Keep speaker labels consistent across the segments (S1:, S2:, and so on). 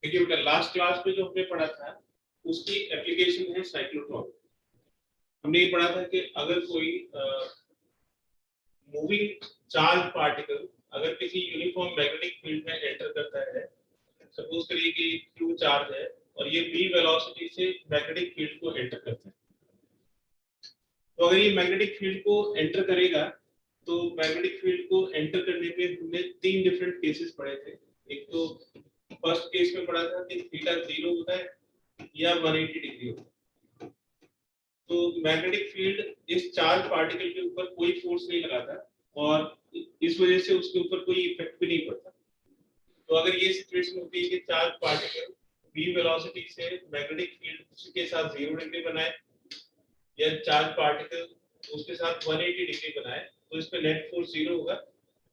S1: देखिए बेटा, last class में जो हमने पढ़ा था उसकी एप्लीकेशन है साइक्लोट्रॉन। हमने ये पढ़ा था कि अगर कोई मूविंग चार्ज पार्टिकल अगर किसी यूनिफॉर्म मैग्नेटिक फील्ड में एंटर करता है, सपोज करिए कि क्यू चार्ज है और ये v वेलोसिटी से मैग्नेटिक फील्ड को एंटर करता है, तो अगर ये मैग्नेटिक फील्ड को एंटर करेगा तो मैग्नेटिक फील्ड को एंटर करने पे हमने तीन डिफरेंट केसेस पढ़े थे। एक तो फर्स्ट केस में पढ़ा था कि थीटा 0 होता है या 180 डिग्री होता है। तो मैग्नेटिक फील्ड इस चार्ज पार्टिकल के ऊपर कोई फोर्स नहीं लगाता और इस वजह से उसके ऊपर कोई इफेक्ट भी नहीं पड़ता। तो अगर ये सिचुएशन होती है कि चार्ज पार्टिकल v वेलोसिटी से मैग्नेटिक फील्ड के साथ 0 डिग्री बनाए या चार्ज पार्टिकल उसके साथ 180 डिग्री बनाए, तो इस पे नेट फोर्स 0 होगा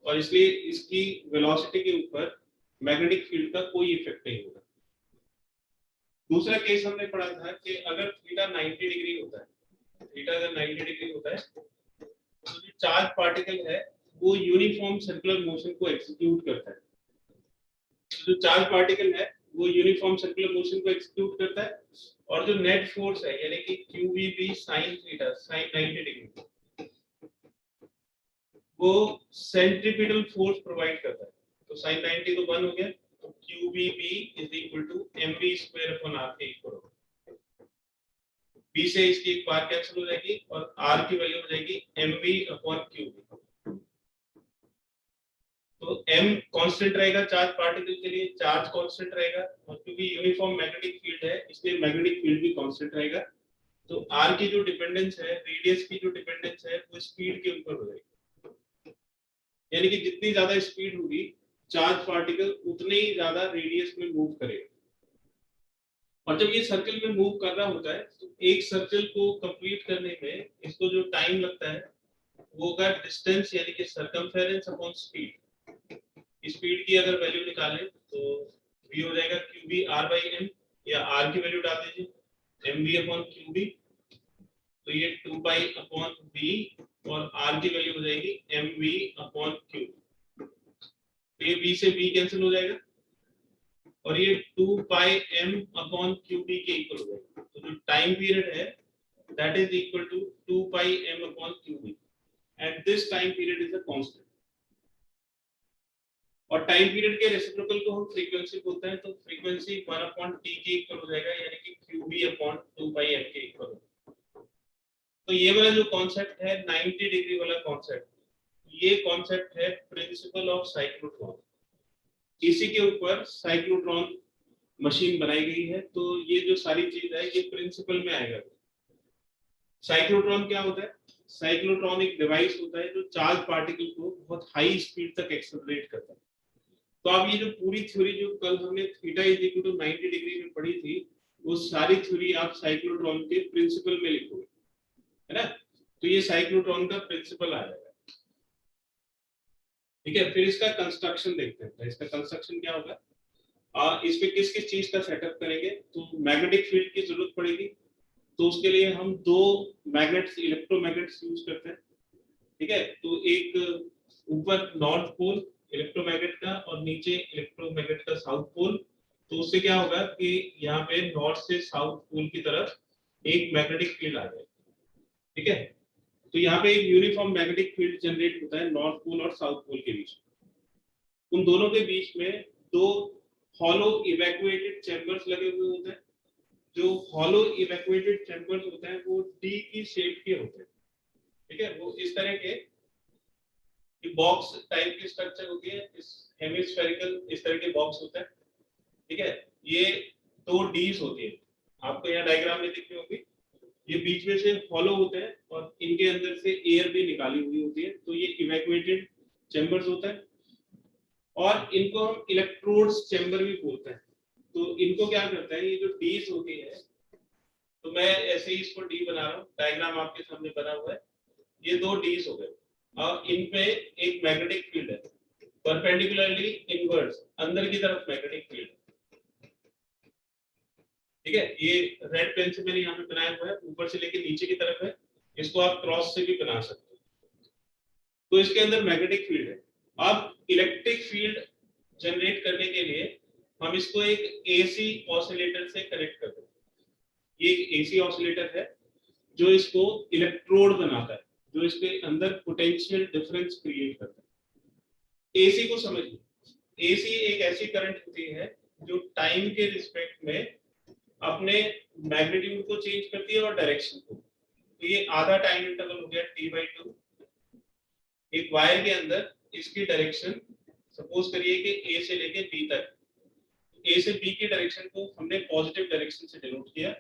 S1: और इसलिए इसकी वेलोसिटी के ऊपर मैग्नेटिक फील्ड का कोई इफेक्ट नहीं होगा। दूसरा केस हमने पढ़ा था कि अगर थीटा 90 डिग्री होता है, थीटा अगर 90 डिग्री होता है तो जो चार्ज पार्टिकल है वो यूनिफॉर्म सर्कुलर मोशन को एग्जीक्यूट करता है। तो जो चार्ज पार्टिकल है वो यूनिफॉर्म सर्कुलर मोशन को एग्जीक्यूट करता है और जो नेट फोर्स है यानी कि QVB sin theta sin 90 degree वो सेंट्रीपिटल फोर्स प्रोवाइड करता है। तो sin 90 तो 1 हो गया, तो QVB is equal to mv square upon r के इक्वल होगा। b से इसकी एक बार कैंसिल हो जाएगी और r की वैल्यू हो जाएगी mv अपॉन qv। तो m कांस्टेंट रहेगा चार्ज पार्टिकल के लिए, चार्ज कांस्टेंट रहेगा और क्योंकि यूनिफॉर्म मैग्नेटिक फील्ड है इसलिए मैग्नेटिक फील्ड भी कांस्टेंट रहेगा। तो r की जो डिपेंडेंस है, रेडियस की जो डिपेंडेंस है वो स्पीड के ऊपर हो जाएगी, यानी कि जितनी ज्यादा स्पीड होगी चार्ज पार्टिकल उतने ही ज्यादा रेडियस में मूव करेगा। और जब ये सर्कल में मूव कर रहा होता है तो एक सर्कल को कंप्लीट करने में इसको जो टाइम लगता है वो होगा डिस्टेंस यानी कि सर्कमफेरेंस अपॉन स्पीड। स्पीड की अगर वैल्यू निकालें तो v हो जाएगा qb r/m या r की वैल्यू डाल दीजिए mv अपॉन qb, तो ये 2 पाई अपॉन v और r की वैल्यू हो जाएगी mv अपॉन qb। तो ये v से v कैंसिल हो जाएगा और ये 2 पाई m अपॉन qb के इक्वल हो जाएगा। तो जो टाइम पीरियड है that is equal to 2 pi m upon qb and this time period is a constant. और टाइम पीरियड के रेसिप्रोकल को हम फ्रीक्वेंसी बोलते हैं, तो फ्रीक्वेंसी 1 अपॉन t के इक्वल हो जाएगा यानी कि qb अपॉन 2 पाई m के इक्वल होगा। तो ये वाला जो कॉन्सेप्ट है 90 डिग्री वाला कॉन्सेप्ट, ये कॉन्सेप्ट है प्रिंसिपल ऑफ साइक्लोट्रॉन। इसी के ऊपर साइक्लोट्रॉन मशीन बनाई गई है। तो ये जो सारी चीज है ये प्रिंसिपल में आएगा। साइक्लोट्रॉन क्या होता है? साइक्लोट्रॉन एक डिवाइस होता है जो चार्ज पार्टिकल को बहुत हाई स्पीड तक एक्सेलरेट करता है। तो आप ये जो पूरी थ्योरी जो कल हमने theta is equal to 90 degree में पढ़ी थी वो सारी थ्योरी आप साइक्लोट्रॉन के प्रिंसिपल में लिखोगे, है ना? तो ये साइक्लोट्रॉन का प्रिंसिपल आ जाएगा। ठीक है, फिर इसका कंस्ट्रक्शन देखते हैं। इसका कंस्ट्रक्शन क्या होगा, इस पे किस किस चीज का सेटअप करेंगे। तो मैग्नेटिक फील्ड की जरूरत पड़ेगी, तो उसके लिए हम दो मैग्नेट्स इलेक्ट्रोमैग्नेट्स यूज करते हैं। ठीक है, तो एक ऊपर नॉर्थ पोल इलेक्ट्रोमैग्नेट का और नीचे इलेक्ट्रोमैग्नेट का साउथ पोल। तो उससे क्या होगा कि यहाँ पे नॉर्थ से साउथ पोल की तरफ एक मैग्नेटिक फील्ड आ जाएगा। ठीक है, तो यहाँ पे एक यूनिफॉर्म मैग्नेटिक फील्ड जनरेट होता है नॉर्थ पोल और साउथ पोल के बीच। उन दोनों के बीच में दो हॉलो इवैक्यूएटेड चैम्बर्स लगे हुए होते हैं। जो हॉलो इवैक्यूएटेड चैम्बर्स होते हैं वो डी की शेप के होते हैं। ठीक है, वो इस तरह के बॉक्स टाइप की स्ट्रक्चर होती है, इस हेमिस्फेरिकल इस तरह के बॉक्स होते हैं। ठीक है, ये दो डीज होती है, आपको यहाँ डायग्राम में दिख रही होगी। ये बीच में से हॉलो होते हैं और इनके अंदर से एयर भी निकाली हुई होती है। तो ये इवैक्यूएटेड चैम्बर्स होता है और इनको हम इलेक्ट्रोड्स चैम्बर भी बोलते हैं। तो इनको क्या करता है, ये जो डीज होती है, तो मैं ऐसे ही इसको डी बना रहा हूँ, डायग्राम आपके सामने बना हुआ है। ये दो डीज हो गए और इन पे एक मैग्नेटिक फील्ड है परपेंडिकुलरली इनवर्स, अंदर की तरफ मैग्नेटिक फील्ड। ठीक है, ये रेड पेन से मैंने यहाँ पे बनाया हुआ है, ऊपर से लेके नीचे की तरफ है। इसको आप क्रॉस से भी बना सकते हो। तो इसके अंदर मैग्नेटिक फील्ड है। अब इलेक्ट्रिक फील्ड जनरेट करने के लिए हम इसको एक एसी ऑसिलेटर से कनेक्ट कर देते हैं। ये एक एसी ऑसिलेटर है जो इसको इलेक्ट्रोड बनाता है, जो इसके अंदर पोटेंशियल डिफरेंस क्रिएट करता है। एसी को समझिए, एसी एक ऐसी करंट होती है जो टाइम के रिस्पेक्ट में अपने मैग्नीट्यूड को चेंज करती है और डायरेक्शन को। तो ये आधा टाइम इंटरवल हो गया t/2। एक वायर के अंदर इसकी डायरेक्शन सपोज करिए कि ए से लेके बी तक, ए से बी की डायरेक्शन को हमने पॉजिटिव डायरेक्शन से डिनोट किया,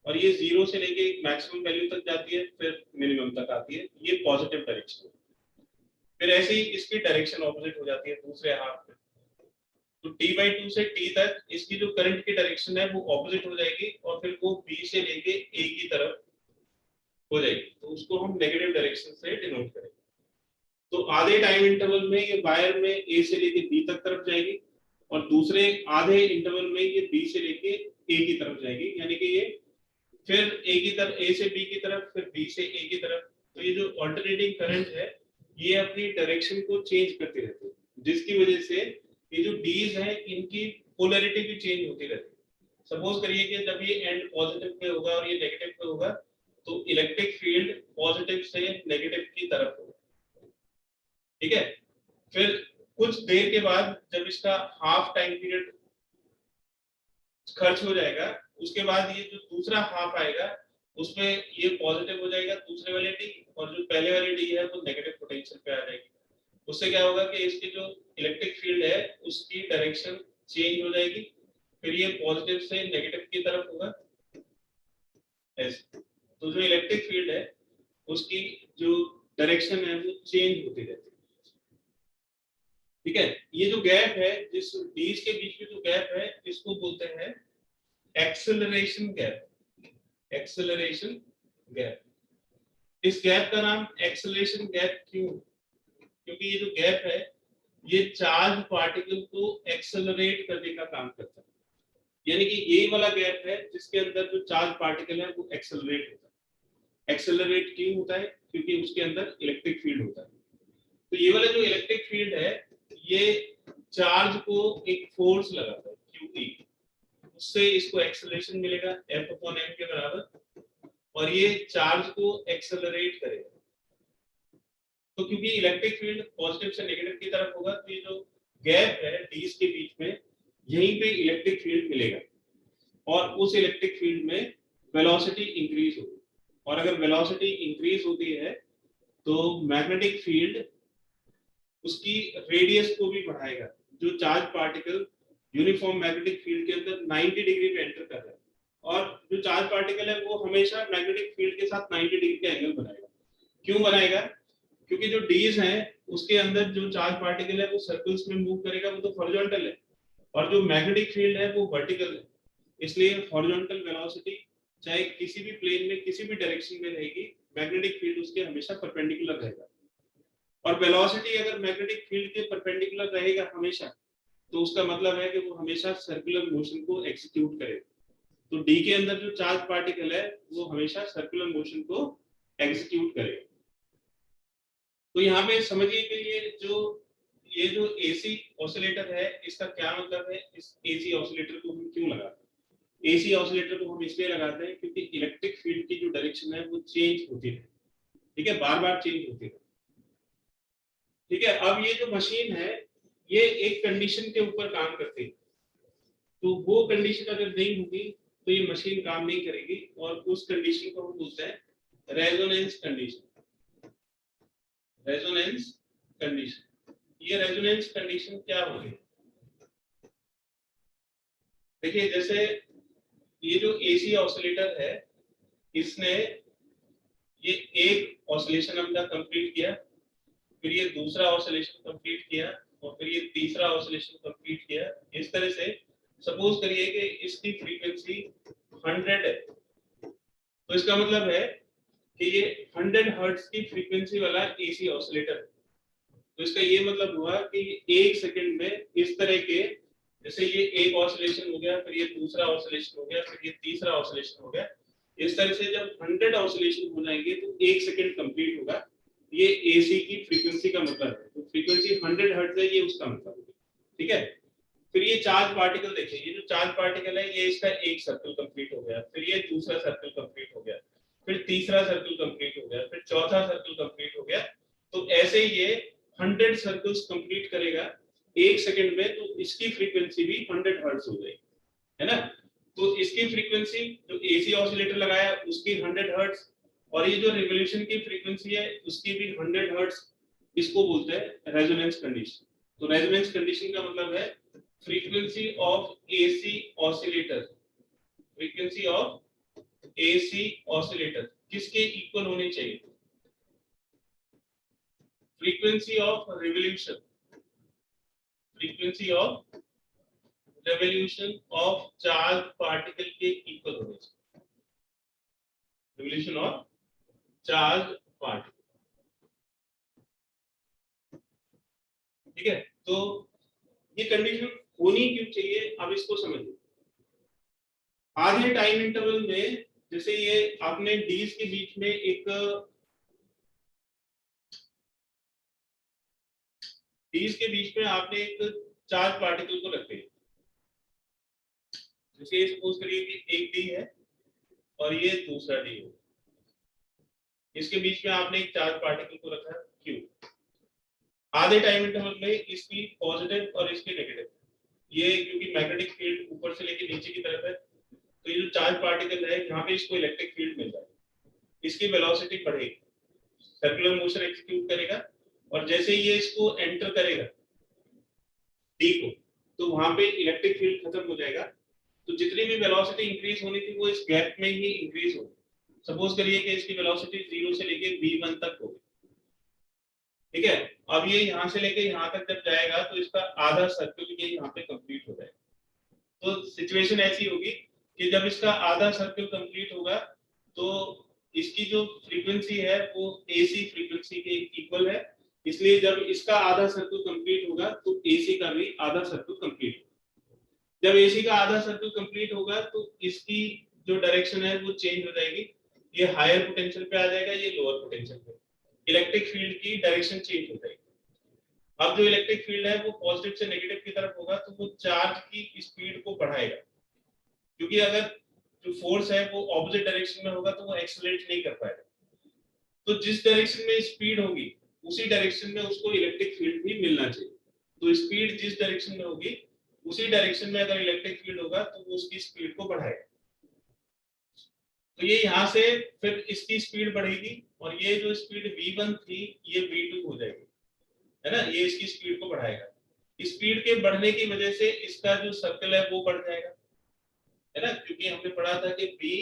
S1: और ये 0 से लेके मैक्सिमम वैल्यू तक जाती है, फिर मिनिमम तक आती है, ये पॉजिटिव डायरेक्शन। फिर ऐसे ही इसकी डायरेक्शन ऑपोजिट हो जाती है दूसरे हाफ में। तो t/2 से t तक इसकी जो करंट की डायरेक्शन है वो ऑपोजिट हो जाएगी, और फिर वो b से लेके a की तरफ हो जाएगी, तो उसको हम नेगेटिव डायरेक्शन से डिनोट करेंगे। तो आधे टाइम इंटरवल में ये वायर में a से लेके b तक तरफ जाएगी, और दूसरे आधे इंटरवल में ये b से लेके a की तरफ जाएगी, यानी कि ये फिर a की तरफ, a से b की तरफ, फिर b से a की तरफ। तो ये जो ऑल्टरनेटिंग करंट है ये अपनी डायरेक्शन को चेंज करती रहती है, जिसकी वजह से ये जो डीज हैं इनकी पोलैरिटी भी चेंज होती रहती है। सपोज करिए कि जब ये एंड पॉजिटिव पे होगा और ये नेगेटिव पे होगा, तो इलेक्ट्रिक फील्ड पॉजिटिव से नेगेटिव की तरफ होगा, ठीक है। फिर कुछ देर के बाद जब इसका हाफ टाइम पीरियड खर्च हो जाएगा, उसके बाद ये जो दूसरा हाफ आएगा उसमें ये पॉजिटिव हो जाएगा दूसरे वाले डी, और जो पहले वाली डी है वो नेगेटिव पोटेंशियल पे आ जाएगी। उससे क्या होगा कि इसकी जो इलेक्ट्रिक फील्ड है उसकी डायरेक्शन चेंज हो जाएगी, फिर ये पॉजिटिव से नेगेटिव की तरफ होगा ऐसे। तो जो इलेक्ट्रिक फील्ड है उसकी जो डायरेक्शन है वो चेंज होती रहती है, ठीक है। ये जो गैप है, जिस डीज के बीच में जो गैप है, इसको बोलते हैं एक्सेलरेशन गैप। Acceleration gap. इस गैप का नाम एक्सेलरेशन गैप क्यों? क्योंकि ये जो गैप है ये चार्ज पार्टिकल को एक्सेलरेट करने का काम करता है, यानी कि ये वाला गैप है जिसके अंदर जो चार्ज पार्टिकल है वो एक्सेलरेट होता है। एक्सेलरेट क्यों होता है? क्योंकि उसके अंदर इलेक्ट्रिक फील्ड होता है। तो ये वाला जो इलेक्ट्रिक फील्ड है ये चार्ज को एक फोर्स लगाता है QE, उससे इसको एक्सेलरेशन मिलेगा F/m के बराबर, और ये चार्ज को एक्सेलरेट करेगा। तो क्योंकि इलेक्ट्रिक फील्ड पॉजिटिव से नेगेटिव की तरफ होगा, तो ये जो गैप है डीज के बीच में, यहीं पे इलेक्ट्रिक फील्ड मिलेगा, और उस इलेक्ट्रिक फील्ड में वेलोसिटी इंक्रीज होगी। और अगर वेलोसिटी इंक्रीज होती है तो मैग्नेटिक फील्ड उसकी रेडियस को भी बढ़ाएगा। जो charge particle uniform magnetic field के अंदर 90 डिग्री पे एंटर कर रहा है, और जो चार्ज पार्टिकल है वो हमेशा मैग्नेटिक फील्ड के साथ 90 डिग्री का एंगल बनाएगा। क्यों बनाएगा? क्योंकि जो डीज है उसके अंदर जो चार्ज पार्टिकल है वो सर्कल्स में मूव करेगा, वो तो हॉरिजॉन्टल है, और जो मैग्नेटिक फील्ड है वो वर्टिकल है। इसलिए हॉरिजॉन्टल वेलोसिटी चाहे किसी भी प्लेन में किसी भी डायरेक्शन में रहेगी, मैग्नेटिक फील्ड उसके हमेशा परपेंडिकुलर रहेगा। और वेलोसिटी अगर मैग्नेटिक फील्ड के परपेंडिकुलर रहेगा हमेशा, तो उसका मतलब है कि वो हमेशा सर्कुलर मोशन को एग्जीक्यूट करेगा। तो डी के अंदर जो चार्ज पार्टिकल है वो हमेशा सर्कुलर मोशन को एग्जीक्यूट करेगा। तो यहाँ पे समझिए कि ये जो एसी ऑसिलेटर है इसका क्या मतलब है। इस एसी ऑसिलेटर को हम क्यों लगाते हैं? एसी ऑसिलेटर को हम इसलिए लगाते हैं क्योंकि इलेक्ट्रिक फील्ड की जो डायरेक्शन है वो चेंज होती है, ठीक है, बार बार चेंज होती है, ठीक है। अब ये जो मशीन है ये एक कंडीशन के ऊपर काम करती है, तो वो कंडीशन अगर नहीं होगी तो ये मशीन काम नहीं करेगी, और उस कंडीशन को हम बोलते हैं रेजोनेंस कंडीशन। Resonance condition. ये रेजोनेंस कंडीशन क्या होगी? देखिए, जैसे ये जो एसी ऑसिलेटर है इसने ये एक ऑसिलेशन हमने कंप्लीट किया, फिर ये दूसरा ऑसिलेशन कंप्लीट किया, और फिर ये तीसरा ऑसिलेशन कंप्लीट किया। इस तरह से सपोज करिए कि इसकी फ्रीक्वेंसी 100 है, तो इसका मतलब है कि ये 100 हर्ट्ज की फ्रीक्वेंसी वाला एसी ऑसिलेटर है। तो इसका ये मतलब हुआ कि एक सेकंड में इस तरह के, जैसे ये एक ऑसिलेशन हो गया, फिर ये दूसरा ऑसिलेशन हो गया, फिर ये तीसरा ऑसिलेशन हो गया, इस तरह से जब 100 ऑसिलेशन हो जाएंगे तो एक सेकंड कंप्लीट होगा। ये एसी की फ्रीक्वेंसी का मतलब है। तो फ्रीक्वेंसी 100 हर्ट्ज है, ये उसका मतलब है, ठीक है। फिर ये चार्ज पार्टिकल देखिए, ये जो चार्ज पार्टिकल है ये इसका एक सर्कल कंप्लीट हो गया, फिर ये दूसरा सर्कल कंप्लीट हो गया, फिर तीसरा सर्कल कंप्लीट हो गया, फिर चौथा सर्कल कंप्लीट हो गया। तो ऐसे ये 100 सर्कल्स कंप्लीट करेगा 1 सेकंड में, तो इसकी फ्रीक्वेंसी भी 100 हर्ट्ज हो जाएगी, है ना। तो इसकी फ्रीक्वेंसी जो एसी ऑसिलेटर लगाया उसकी 100 हर्ट्ज, और ये जो रिवोल्यूशन की फ्रीक्वेंसी है उसकी भी 100 हर्ट्ज। इसको बोलते हैं रेजोनेंस कंडीशन। तो रेजोनेंस कंडीशन का मतलब है frequency of AC oscillator, frequency of AC oscillator किसके इक्वल होनी चाहिए? Frequency of revolution, frequency of revolution of charge particle के इक्वल होनी चाहिए, रिवोल्यूशन ऑफ चार्ज पार्टिकल। ठीक है, तो ये कंडीशन होनी क्यों चाहिए, अब इसको समझिए। आधे टाइम इंटरवल में जैसे ये आपने डीज के बीच में एक डीज के बीच में आपने एक चार्ज पार्टिकल को रख दिया, जैसे सपोज करिए कि एक डी है और ये दूसरा डी है, इसके बीच में आपने एक चार्ज पार्टिकल को रखा क्यू। आधे टाइम इंटरवल में इसकी पॉजिटिव और इसकी नेगेटिव, ये क्योंकि मैग्नेटिक फील्ड ऊपर से लेके नीचे की तरफ है, तो ये जो चार्ज पार्टिकल है यहाँ पे इसको इलेक्ट्रिक फील्ड मिल जाएगा, इसकी वेलोसिटी बढ़ेगी, सर्कुलर मोशन एग्जीक्यूट करेगा, और जैसे ये इसको एंटर करेगा डी को, तो वहां पे इलेक्ट्रिक फील्ड खत्म हो जाएगा। तो जितनी भी वेलोसिटी इंक्रीज होनी थी वो इस गैप में ही इंक्रीज होगी। सपोज करिए कि इसकी वेलोसिटी 0 से लेके v1 तक होगी, ठीक है। अब ये यहाँ से लेके यहाँ तक जब जाएगा तो इसका आधा सर्कल ये यहाँ पे कंप्लीट हो जाएगा। तो सिचुएशन ऐसी होगी कि जब इसका आधा सर्कल कंप्लीट होगा तो इसकी जो फ्रीक्वेंसी है वो एसी फ्रीक्वेंसी के इक्वल है, इसलिए जब इसका आधा सर्कल कंप्लीट होगा तो एसी का भी आधा सर्कल कंप्लीट होगा। जब एसी का आधा सर्कल कंप्लीट होगा तो इसकी जो डायरेक्शन है वो चेंज हो जाएगी, ये हायर पोटेंशियल पे आ जाएगा, ये लोअर पोटेंशियल पे, इलेक्ट्रिक फील्ड की डायरेक्शन चेंज हो जाएगी। अब जो इलेक्ट्रिक फील्ड है वो पॉजिटिव से नेगेटिव की तरफ होगा तो वो चार्ज की स्पीड को बढ़ाएगा, क्योंकि अगर जो फोर्स है वो ऑपोजिट डायरेक्शन में होगा तो वो एक्सेलरेट नहीं कर पाएगा। तो जिस डायरेक्शन में स्पीड होगी उसी डायरेक्शन में उसको इलेक्ट्रिक फील्ड भी मिलना चाहिए। तो स्पीड जिस डायरेक्शन में होगी उसी डायरेक्शन में अगर इलेक्ट्रिक फील्ड होगा तो वो उसकी स्पीड को बढ़ाएगा। तो ये यहाँ से फिर इसकी स्पीड बढ़ेगी और ये जो स्पीड v1 थी ये v2 हो जाएगी, है ना, ये इसकी स्पीड को बढ़ाएगा। स्पीड के बढ़ने की वजह से इसका जो सर्कल है वो बढ़ जाएगा, है ना, क्योंकि हमने पढ़ा था कि v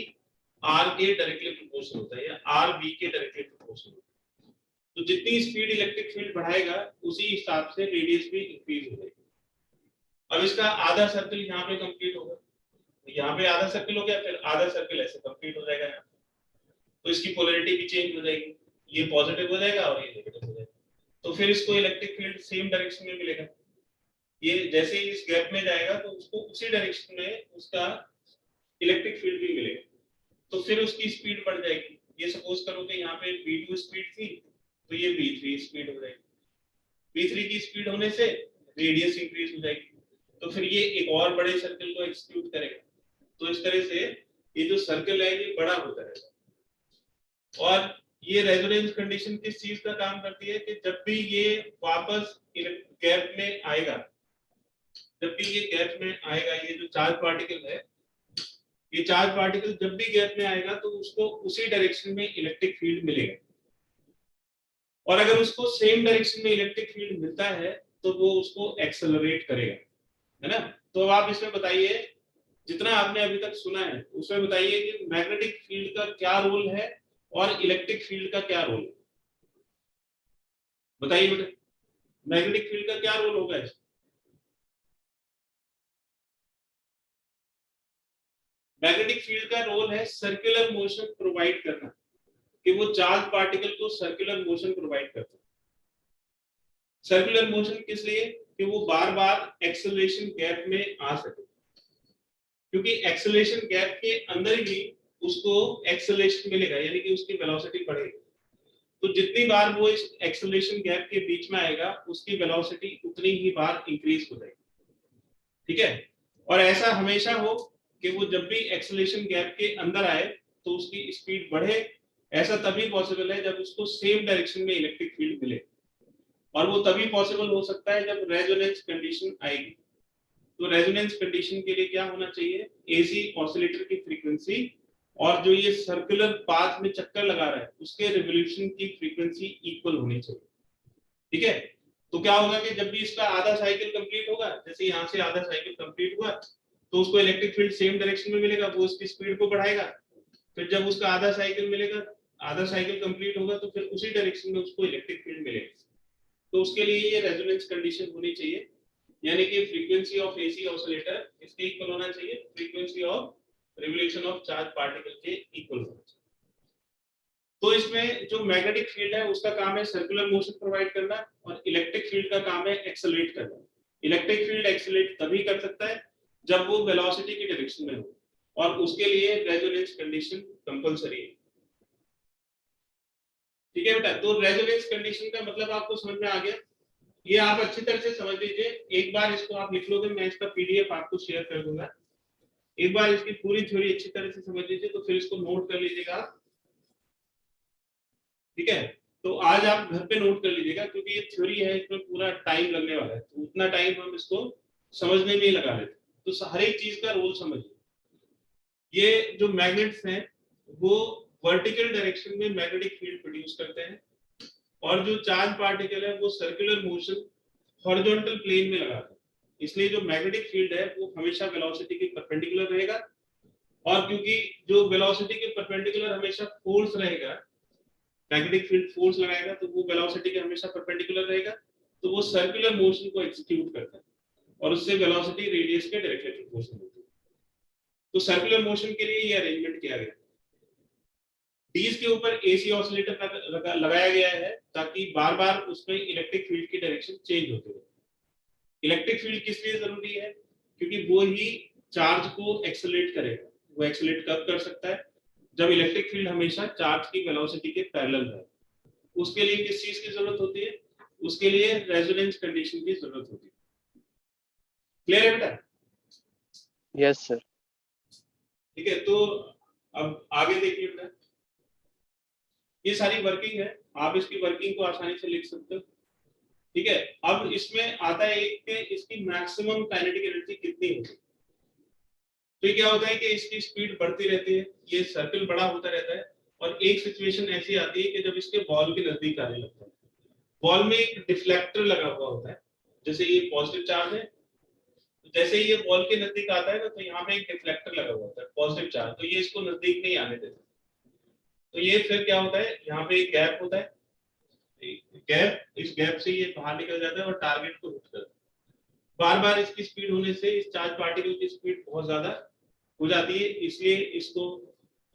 S1: r के डायरेक्टली प्रोपोर्शनल होता है या r v के डायरेक्टली प्रोपोर्शनल होता है। तो जितनी स्पीड इलेक्ट्रिक फील्ड बढ़ाएगा उसी हिसाब से रेडियस भी इंक्रीज हो जाएगी। अब इसका आधा सर्कल यहाँ पे कंप्लीट होगा, यहाँ पे आधा सर्कल हो गया, फिर आधा सर्कल ऐसे कंप्लीट हो जाएगा यहाँ, तो इसकी पोलैरिटी भी चेंज हो जाएगी, ये पॉजिटिव हो जाएगा और ये नेगेटिव हो जाएगा। तो फिर इसको इलेक्ट्रिक फील्ड सेम डायरेक्शन में मिलेगा, ये जैसे ही इस गैप में जाएगा तो उसको उसी डायरेक्शन में उसका इलेक्ट्रिक फील्ड भी मिलेगा, तो फिर उसकी स्पीड बढ़ जाएगी। ये सपोज करो कि यहाँ पे v2 स्पीड थी तो ये v3 स्पीड हो जाएगी, v3 की स्पीड होने से रेडियस इंक्रीज हो जाएगी, तो फिर ये एक और बड़े सर्कल को एग्जीक्यूट करेगा। तो इस तरह से ये जो सर्कल है ये बड़ा होता रहेगा। और ये रेजोनेंस कंडीशन किस चीज का काम करती है कि जब भी ये वापस गैप में आएगा, जब भी ये गैप में आएगा, ये जो चार्ज पार्टिकल है, ये चार्ज पार्टिकल जब भी गैप में आएगा तो उसको उसी डायरेक्शन में इलेक्ट्रिक फील्ड मिलेगा, और अगर उसको सेम डायरेक्शन में इलेक्ट्रिक फील्ड मिलता है तो वो उसको एक्सेलरेट करेगा, है ना। तो अब आप इसमें बताइए, जितना आपने अभी तक सुना है उसमें बताइए कि मैग्नेटिक फील्ड का क्या रोल है और इलेक्ट्रिक फील्ड का क्या रोल है, बताइए बेटा, मैग्नेटिक फील्ड का क्या रोल होगा इसमें? मैग्नेटिक फील्ड का रोल है सर्कुलर मोशन प्रोवाइड करना, कि वो चार्ज पार्टिकल को सर्कुलर मोशन प्रोवाइड करता है। सर्कुलर मोशन किस लिए? कि वो बार बार एक्सेलरेशन गैप में आ सके, क्योंकि एक्सेलरेशन गैप के अंदर ही उसको एक्सेलरेशन मिलेगा, यानी कि उसकी वेलोसिटी बढ़ेगी। तो जितनी बार वो इस एक्सेलरेशन गैप के बीच में आएगा उसकी वेलोसिटी उतनी ही बार इंक्रीज हो जाएगी। ठीक है। और ऐसा हमेशा हो कि वो जब भी एक्सेलरेशन गैप के अंदर आए तो उसकी स्पीड बढ़े। ऐसा तभी पॉसिबल है जब उसको सेम डायरेक्शन में इलेक्ट्रिक फील्ड मिले, और वो तभी पॉसिबल हो सकता है जब रेजोनेंस कंडीशन आएगी। तो रेजोनेंस कंडीशन के लिए क्या होना चाहिए, एसी ऑसिलेटर की फ्रीक्वेंसी और जो ये सर्कुलर पाथ में चक्कर लगा रहा है उसके रिवोल्यूशन की फ्रीक्वेंसी इक्वल होनी चाहिए। ठीक है। तो क्या होगा कि जब भी इसका आधा साइकिल कंप्लीट होगा, जैसे यहाँ से आधा साइकिल कंप्लीट हुआ तो उसको इलेक्ट्रिक फील्ड सेम डायरेक्शन में मिलेगा, वो उसकी स्पीड को बढ़ाएगा। फिर जब उसका आधा साइकिल मिलेगा, आधा साइकिल कंप्लीट होगा तो फिर उसी डायरेक्शन में उसको इलेक्ट्रिक फील्ड मिलेगा। तो उसके लिए ये रेजोनेंस कंडीशन होनी चाहिए, यानी कि फ्रीक्वेंसी ऑफ एसी ऑसिलेटर इसके इक्वल होना चाहिए frequency of revolution of charge particle के इक्वल होना चाहिए। तो इसमें जो मैग्नेटिक फील्ड है उसका काम है सर्कुलर मोशन प्रोवाइड करना, और इलेक्ट्रिक फील्ड का काम है एक्सेलरेट करना। इलेक्ट्रिक फील्ड एक्सेलरेट तभी कर सकता है जब वो वेलोसिटी की डायरेक्शन में हो, और उसके लिए रेजोनेंस कंडीशन कंपलसरी है। ठीक है बेटा, तो रेजोनेंस कंडीशन का मतलब आपको समझ में आ गया। ये आप अच्छी तरह से समझ लीजिए, एक बार इसको आप लिख लोगे, मैं इसका पीडीएफ आपको शेयर कर दूंगा। एक बार इसकी पूरी थ्योरी अच्छी तरह से समझ लीजिए, तो फिर इसको नोट कर लीजिएगा। ठीक है, तो आज आप घर पे नोट कर लीजिएगा, क्योंकि ये थ्योरी है, इसमें पूरा टाइम लगने वाला है, तो उतना टाइम हम इसको समझने में ही लगा लेते। तो हर एक चीज का रोल समझिए। ये जो मैग्नेट्स हैं वो वर्टिकल डायरेक्शन में मैग्नेटिक फील्ड प्रोड्यूस करते हैं, और जो चार्ज पार्टिकल है वो सर्कुलर मोशन हॉरिजॉन्टल प्लेन में लगाते हैं। इसलिए जो मैग्नेटिक फील्ड है वो हमेशा वेलोसिटी के परपेंडिकुलर रहेगा, और क्योंकि जो वेलोसिटी के परपेंडिकुलर हमेशा फोर्स रहेगा, मैग्नेटिक फील्ड फोर्स लगाएगा तो वो वेलोसिटी के हमेशा परपेंडिकुलर रहेगा, तो वो सर्कुलर मोशन को एग्जीक्यूट करता है, और उससे वेलोसिटी रेडियस के डायरेक्टली प्रोपोर्शनल होती है। तो सर्कुलर मोशन के लिए ये अरेंजमेंट किया गया। डीज के ऊपर एसी ऑसिलेटर लगाया गया है ताकि बार बार उसमें इलेक्ट्रिक फील्ड की डायरेक्शन चेंज होती रहे। इलेक्ट्रिक फील्ड किस लिए जरूरी है, क्योंकि वो ही चार्ज को एक्सेलरेट करेगा। वो एक्सेलरेट कब कर सकता है, जब इलेक्ट्रिक फील्ड हमेशा चार्ज की वेलोसिटी के पैरेलल है। उसके लिए किस चीज की जरूरत होती है, उसके लिए रेजोनेंस कंडीशन की जरूरत होती है। क्लियर है बेटा?
S2: Yes sir.
S1: ठीक है, तो अब आगे देखिए बेटा, ये सारी वर्किंग है, आप इसकी वर्किंग को आसानी से लिख सकते हो। ठीक है, अब इसमें आता है एक कि इसकी मैक्सिमम काइनेटिक एनर्जी कितनी होगी। तो क्या होता है कि इसकी स्पीड बढ़ती रहती है, ये सर्कल बड़ा होता रहता है, और एक सिचुएशन ऐसी आती है कि जब इसके बॉल के नजदीक आने लगता है, बॉल में एक डिफ्लेक्टर लगा हुआ होता है। जैसे ये पॉजिटिव चार्ज है, तो जैसे ही ये बॉल के नजदीक आता है ना, तो यहाँ पे एक डिफ्लेक्टर लगा हुआ होता है पॉजिटिव चार्ज, तो ये इसको नजदीक नहीं आने देता। तो ये फिर क्या होता है, यहाँ पे एक गैप होता है, गैप, इस गैप से ये बाहर निकल जाता है और टारगेट को हिट करता है। बार बार इसकी स्पीड होने से इस चार्ज पार्टिकल की स्पीड बहुत ज्यादा हो जाती है, इसलिए इसको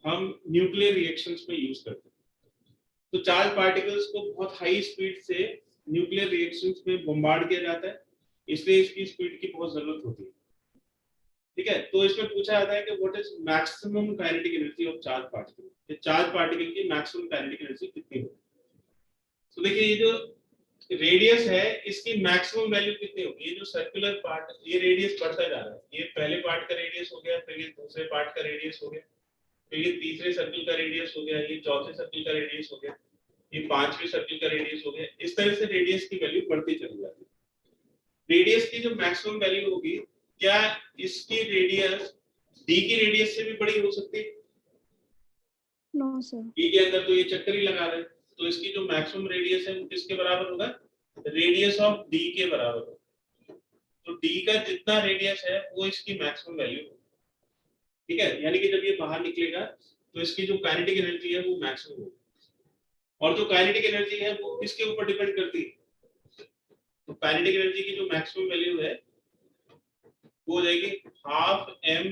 S1: हम न्यूक्लियर रिएक्शंस में यूज करते हैं। तो चार्ज पार्टिकल्स को बहुत हाई स्पीड से न्यूक्लियर रिएक्शंस में बम्बार्ड किया जाता है, इसलिए इसकी स्पीड की बहुत जरूरत होती है। ठीक है, तो इसमें पूछा जाता है कि what is maximum kinetic energy of charge particle, charge particle की मैक्सिमम काइनेटिक एनर्जी कितनी होगी। तो देखिए, ये जो रेडियस है इसकी मैक्सिमम वैल्यू कितनी होगी। ये जो सर्कुलर पार्ट, ये रेडियस बढ़ता जा रहा है, ये पहले पार्ट का रेडियस हो गया, फिर ये दूसरे पार्ट का रेडियस हो गया, फिर ये तीसरे सर्कल का रेडियस हो गया, ये चौथे सर्कल का रेडियस हो गया, ये पांचवें सर्कल का रेडियस हो गया। इस तरह से रेडियस की वैल्यू बढ़ती चली जाती है। रेडियस की जो मैक्सिमम वैल्यू होगी, क्या इसकी रेडियस डी की रेडियस से भी बड़ी हो सकती है?
S3: No sir.
S1: डी के अंदर तो ये चक्कर ही लगा रहे हैं, तो इसकी जो मैक्सिमम रेडियस है वो किसके बराबर होगा, रेडियस ऑफ डी के बराबर होगा। तो डी का जितना रेडियस है वो इसकी मैक्सिमम वैल्यू होगी। ठीक है, यानी कि जब ये बाहर निकलेगा तो इसकी जो काइनेटिक एनर्जी है वो मैक्सिमम होगी, और जो काइनेटिक एनर्जी है वो किसके ऊपर डिपेंड करती है, तो काइनेटिक एनर्जी की जो मैक्सिमम वैल्यू है वो हो जाएगी half M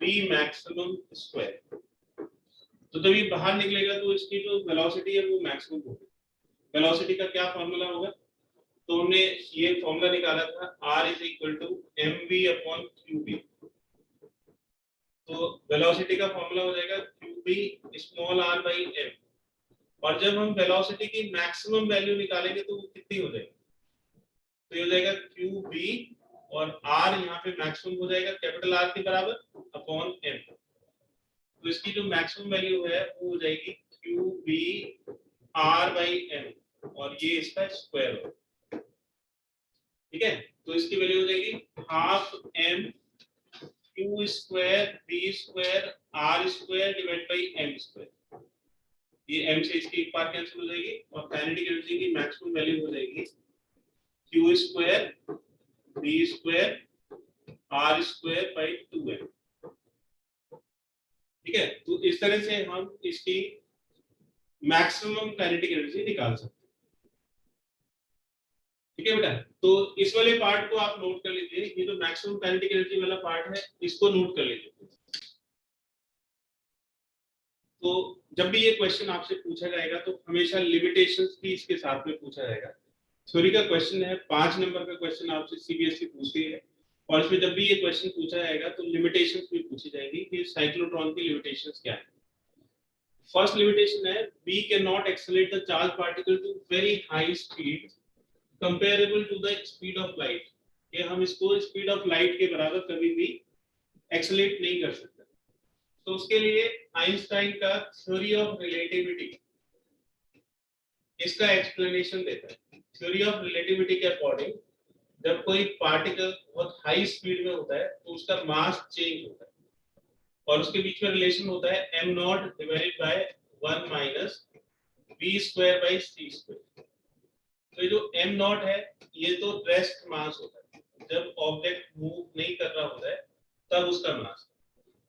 S1: V maximum square. तो जब ये बाहर निकलेगा तो इसकी जो वेलोसिटी है वो मैक्सिमम होगी। वेलोसिटी का क्या फॉर्मूला होगा, तो हमने ये फॉर्मूला निकाला था, r is equal to mv upon qb। तो वेलोसिटी का फॉर्मूला हो जाएगा qb small r by m, और जब हम वेलोसिटी की मैक्सिमम वैल्यू निकालेंगे तो वो कितनी हो जाएगी, तो ये हो जाएगा qb और r यहाँ पे मैक्सिमम हो जाएगा कैपिटल R के बराबर अपॉन m। तो इसकी जो मैक्सिमम वैल्यू है वो हो जाएगी Q B r by m और ये इसका स्क्वायर होगा। ठीक है, तो इसकी वैल्यू हो जाएगी half m Q square B square r square divide by m square. ये m से इसकी एक बार कैंसिल हो जाएगी और काइनेटिक एनर्जी की मैक्सिमम वैल्यू हो जाएगी Q square B square r square by 2m। ठीक है, तो इस तरह से हम इसकी मैक्सिमम काइनेटिक एनर्जी निकाल सकते हैं। ठीक है बेटा, तो इस वाले पार्ट को आप नोट कर लीजिए, ये जो मैक्सिमम काइनेटिक एनर्जी वाला पार्ट है इसको नोट कर लीजिए। तो जब भी ये क्वेश्चन आपसे पूछा जाएगा तो हमेशा लिमिटेशंस भी इसके साथ में पूछा जाएगा। थ्योरी का क्वेश्चन है, 5 नंबर का क्वेश्चन आपसे सीबीएसई पूछती है और इसमें जब भी ये क्वेश्चन पूछा जाएगा तो लिमिटेशंस भी पूछी जाएगी कि साइक्लोट्रॉन की लिमिटेशंस क्या है। फर्स्ट लिमिटेशन है we can not accelerate the charge particle to very high speed comparable to the speed of light. कि हम इसको स्पीड ऑफ लाइट के बराबर कभी भी एक्सेलरेट नहीं कर सकते। तो उसके लिए आइंस्टाइन का थ्योरी ऑफ रिलेटिविटी इसका एक्सप्लेनेशन देता है। थ्योरी ऑफ रिलेटिविटी के अकॉर्डिंग जब कोई पार्टिकल बहुत हाई स्पीड में होता है तो उसका मास चेंज होता है और उसके बीच में रिलेशन होता है m not divided by 1 minus v square by c square. तो ये जो m नॉट है ये तो रेस्ट मास होता है, जब ऑब्जेक्ट मूव नहीं कर रहा होता है तब उसका मास,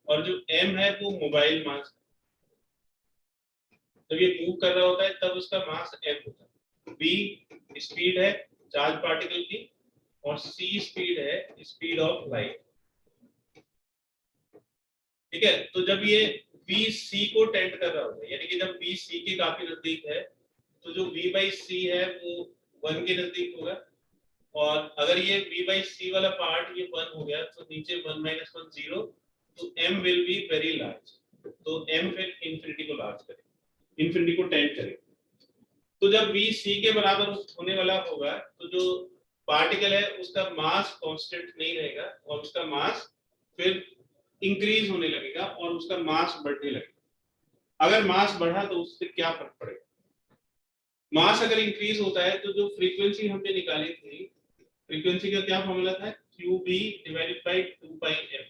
S1: और जो m है वो मोबाइल मास है, जब ये मूव कर रहा होता है तब उसका मास m होता है। v स्पीड है चार्ज पार्टिकल की और c स्पीड है स्पीड ऑफ लाइट। ठीक है, तो जब ये v c को टेंड कर रहा होता है, यानी कि जब v c के काफी नजदीक है तो जो v by c है वो 1 के नजदीक होगा, और अगर ये v by c वाला पार्ट ये 1 हो गया तो नीचे 1 minus 1 0, तो m will be very large। तो m फिर इंफिनिटी को लार्ज करेगा, इंफिनिटी को टेंड करेगा। तो जब v c के बराबर होने वाला होगा तो जो पार्टिकल है उसका मास कांस्टेंट नहीं रहेगा और उसका मास फिर इंक्रीज होने लगेगा और उसका मास बढ़ने लगेगा। अगर मास बढ़ा तो उससे क्या फर्क पड़ेगा? मास अगर इंक्रीज होता है तो जो फ्रीक्वेंसी हमने निकाली थी, फ्रीक्वेंसी का क्या फॉर्मूला था? qb divided by 2 pi m।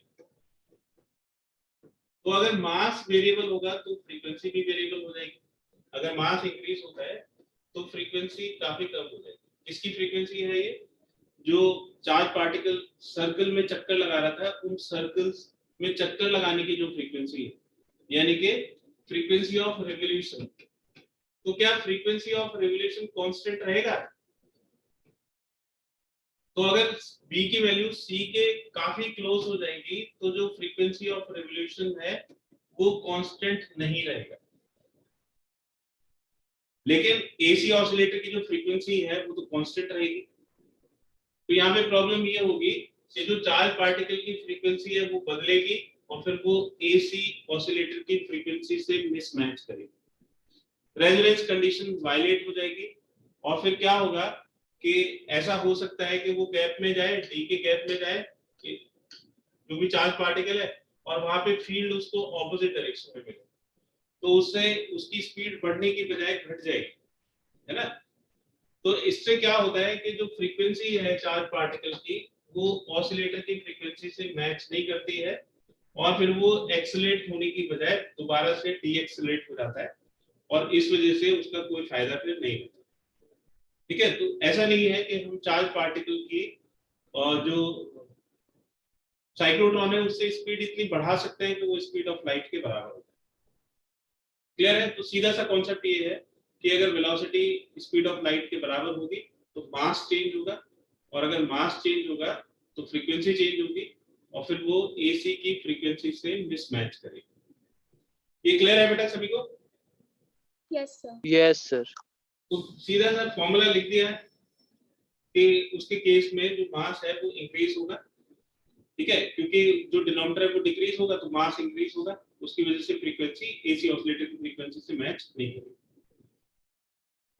S1: तो अगर मास वेरिएबल होगा तो फ्रीक्वेंसी भी वेरिएबल हो जाएगी। अगर मास इंक्रीज होता है तो फ्रीक्वेंसी काफी कम हो जाएगी। इसकी फ्रीक्वेंसी है ये जो चार्ज पार्टिकल सर्कल में चक्कर लगा रहा था, उन सर्कल्स में चक्कर लगाने की जो फ्रीक्वेंसी है, यानी कि फ्रीक्वेंसी ऑफ रिवोल्यूशन। तो क्या फ्रीक्वेंसी ऑफ रिवोल्यूशन कांस्टेंट रहेगा? तो अगर b की वैल्यू c के काफी क्लोज हो जाएगी तो जो फ्रीक्वेंसी ऑफ रिवोल्यूशन है वो कांस्टेंट नहीं रहेगा। लेकिन एसी ऑसिलेटर की जो फ्रीक्वेंसी है वो तो कांस्टेंट रहेगी। तो यहाँ पे प्रॉब्लम ये होगी कि जो चार्ज पार्टिकल की फ्रीक्वेंसी है वो बदलेगी और फिर वो एसी ऑसिलेटर की फ्रीक्वेंसी से मिसमैच करेगी, रेजोनेंस कंडीशन वायलेट हो जाएगी। और फिर क्या होगा कि ऐसा हो सकता है कि वो गैप में जाए, डी के गैप में जाए जो भी चार्ज पार्टिकल है, और वहां पे फील्ड उसको ऑपोजिट डायरेक्शन में मिले, तो उससे उसकी स्पीड बढ़ने की बजाय घट जाएगी, है ना। तो इससे क्या होता है कि जो फ्रीक्वेंसी है चार्ज पार्टिकल की वो ऑसिलेटर की फ्रीक्वेंसी से मैच नहीं करती है और फिर वो एक्सेलरेट होने की बजाय दोबारा से डीएक्सेलरेट हो जाता है और इस वजह से उसका कोई फायदा फिर नहीं होता। ठीक है, तो ऐसा नहीं है कि हम चार्ज पार्टिकल की जो साइक्लोट्रॉन है उससे स्पीड इतनी बढ़ा सकते हैं कि वो स्पीड ऑफ लाइट के बराबर हो जाए। क्लियर है? तो सीधा सा कॉन्सेप्ट ये है कि अगर वेलोसिटी स्पीड ऑफ लाइट के बराबर होगी तो मास चेंज होगा, और अगर मास चेंज होगा तो फ्रीक्वेंसी चेंज होगी और फिर वो एसी की फ्रीक्वेंसी से मिसमैच करेगी। ये क्लियर है बेटा सभी को?
S3: Yes sir.
S2: Yes sir.
S1: तो सीधा सा फॉर्मूला लिख दिया है कि उसके केस में जो मास है वो इंक्रीज होगा। ठीक है, क्योंकि जो डिनोमिनेटर है वो डिक्रीज होगा तो मास इंक्रीज होगा, उसकी वजह से फ्रीक्वेंसी एसी ऑसिलेटर की फ्रीक्वेंसी से मैच नहीं होगी।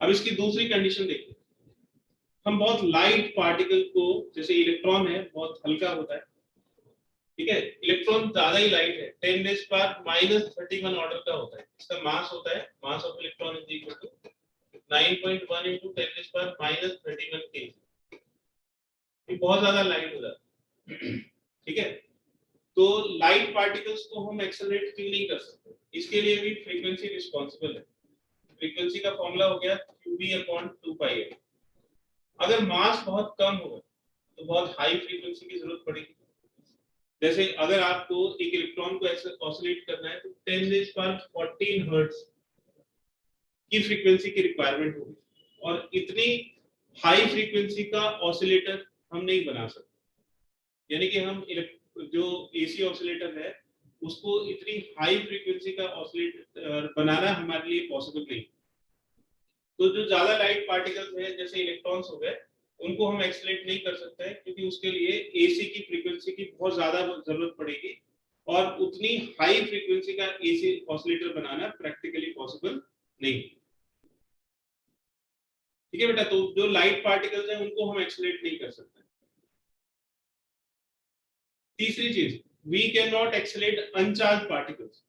S1: अब इसकी दूसरी कंडीशन देखिए। हम बहुत लाइट पार्टिकल को, जैसे इलेक्ट्रॉन है बहुत हल्का होता है, ठीक है, इलेक्ट्रॉन ज्यादा ही लाइट है, 10⁻³ ऑर्डर का होता है, इसका मास होता है, mass of electron is equal to 9.1 × 10⁻³ kg। ये बहुत ज्यादा लाइट हो जाता है, ठीक है। तो लाइट पार्टिकल्स को हम एक्सेलरेट क्यों नहीं कर सकते, इसके लिए भी फ्रीक्वेंसी रिस्पांसिबल है। फ्रीक्वेंसी का फॉर्मूला हो गया qB/2πm। अगर मास बहुत कम होगा तो बहुत हाई फ्रीक्वेंसी की जरूरत पड़ेगी। जैसे अगर आपको एक इलेक्ट्रॉन को ऑसिलेट करना है तो 10⁻14 हर्ट्ज की फ्रीक्वेंसी की रिक्वायरमेंट होगी, और इतनी हाई फ्रीक्वेंसी का ऑसिलेटर हम नहीं बना सकते। यानी कि हम जो एसी ऑसिलेटर है उसको इतनी हाई फ्रीक्वेंसी का ऑसिलेटर बनाना हमारे लिए पॉसिबल नहीं। तो जो ज्यादा लाइट पार्टिकल्स हैं जैसे इलेक्ट्रॉन्स हो गए, उनको हम एक्सेलरेट नहीं कर सकते हैं, क्योंकि उसके लिए एसी की फ्रीक्वेंसी की बहुत ज्यादा जरूरत पड़ेगी, और उतनी हाई फ्रीक्वेंसी का एसी ऑसिलेटर बनाना प्रैक्टिकली पॉसिबल नहीं। ठीक है बेटा, तो जो लाइट पार्टिकल्स हैं उनको हम एक्सेलरेट नहीं कर सकते। तीसरी चीज, we can not accelerate uncharge particles,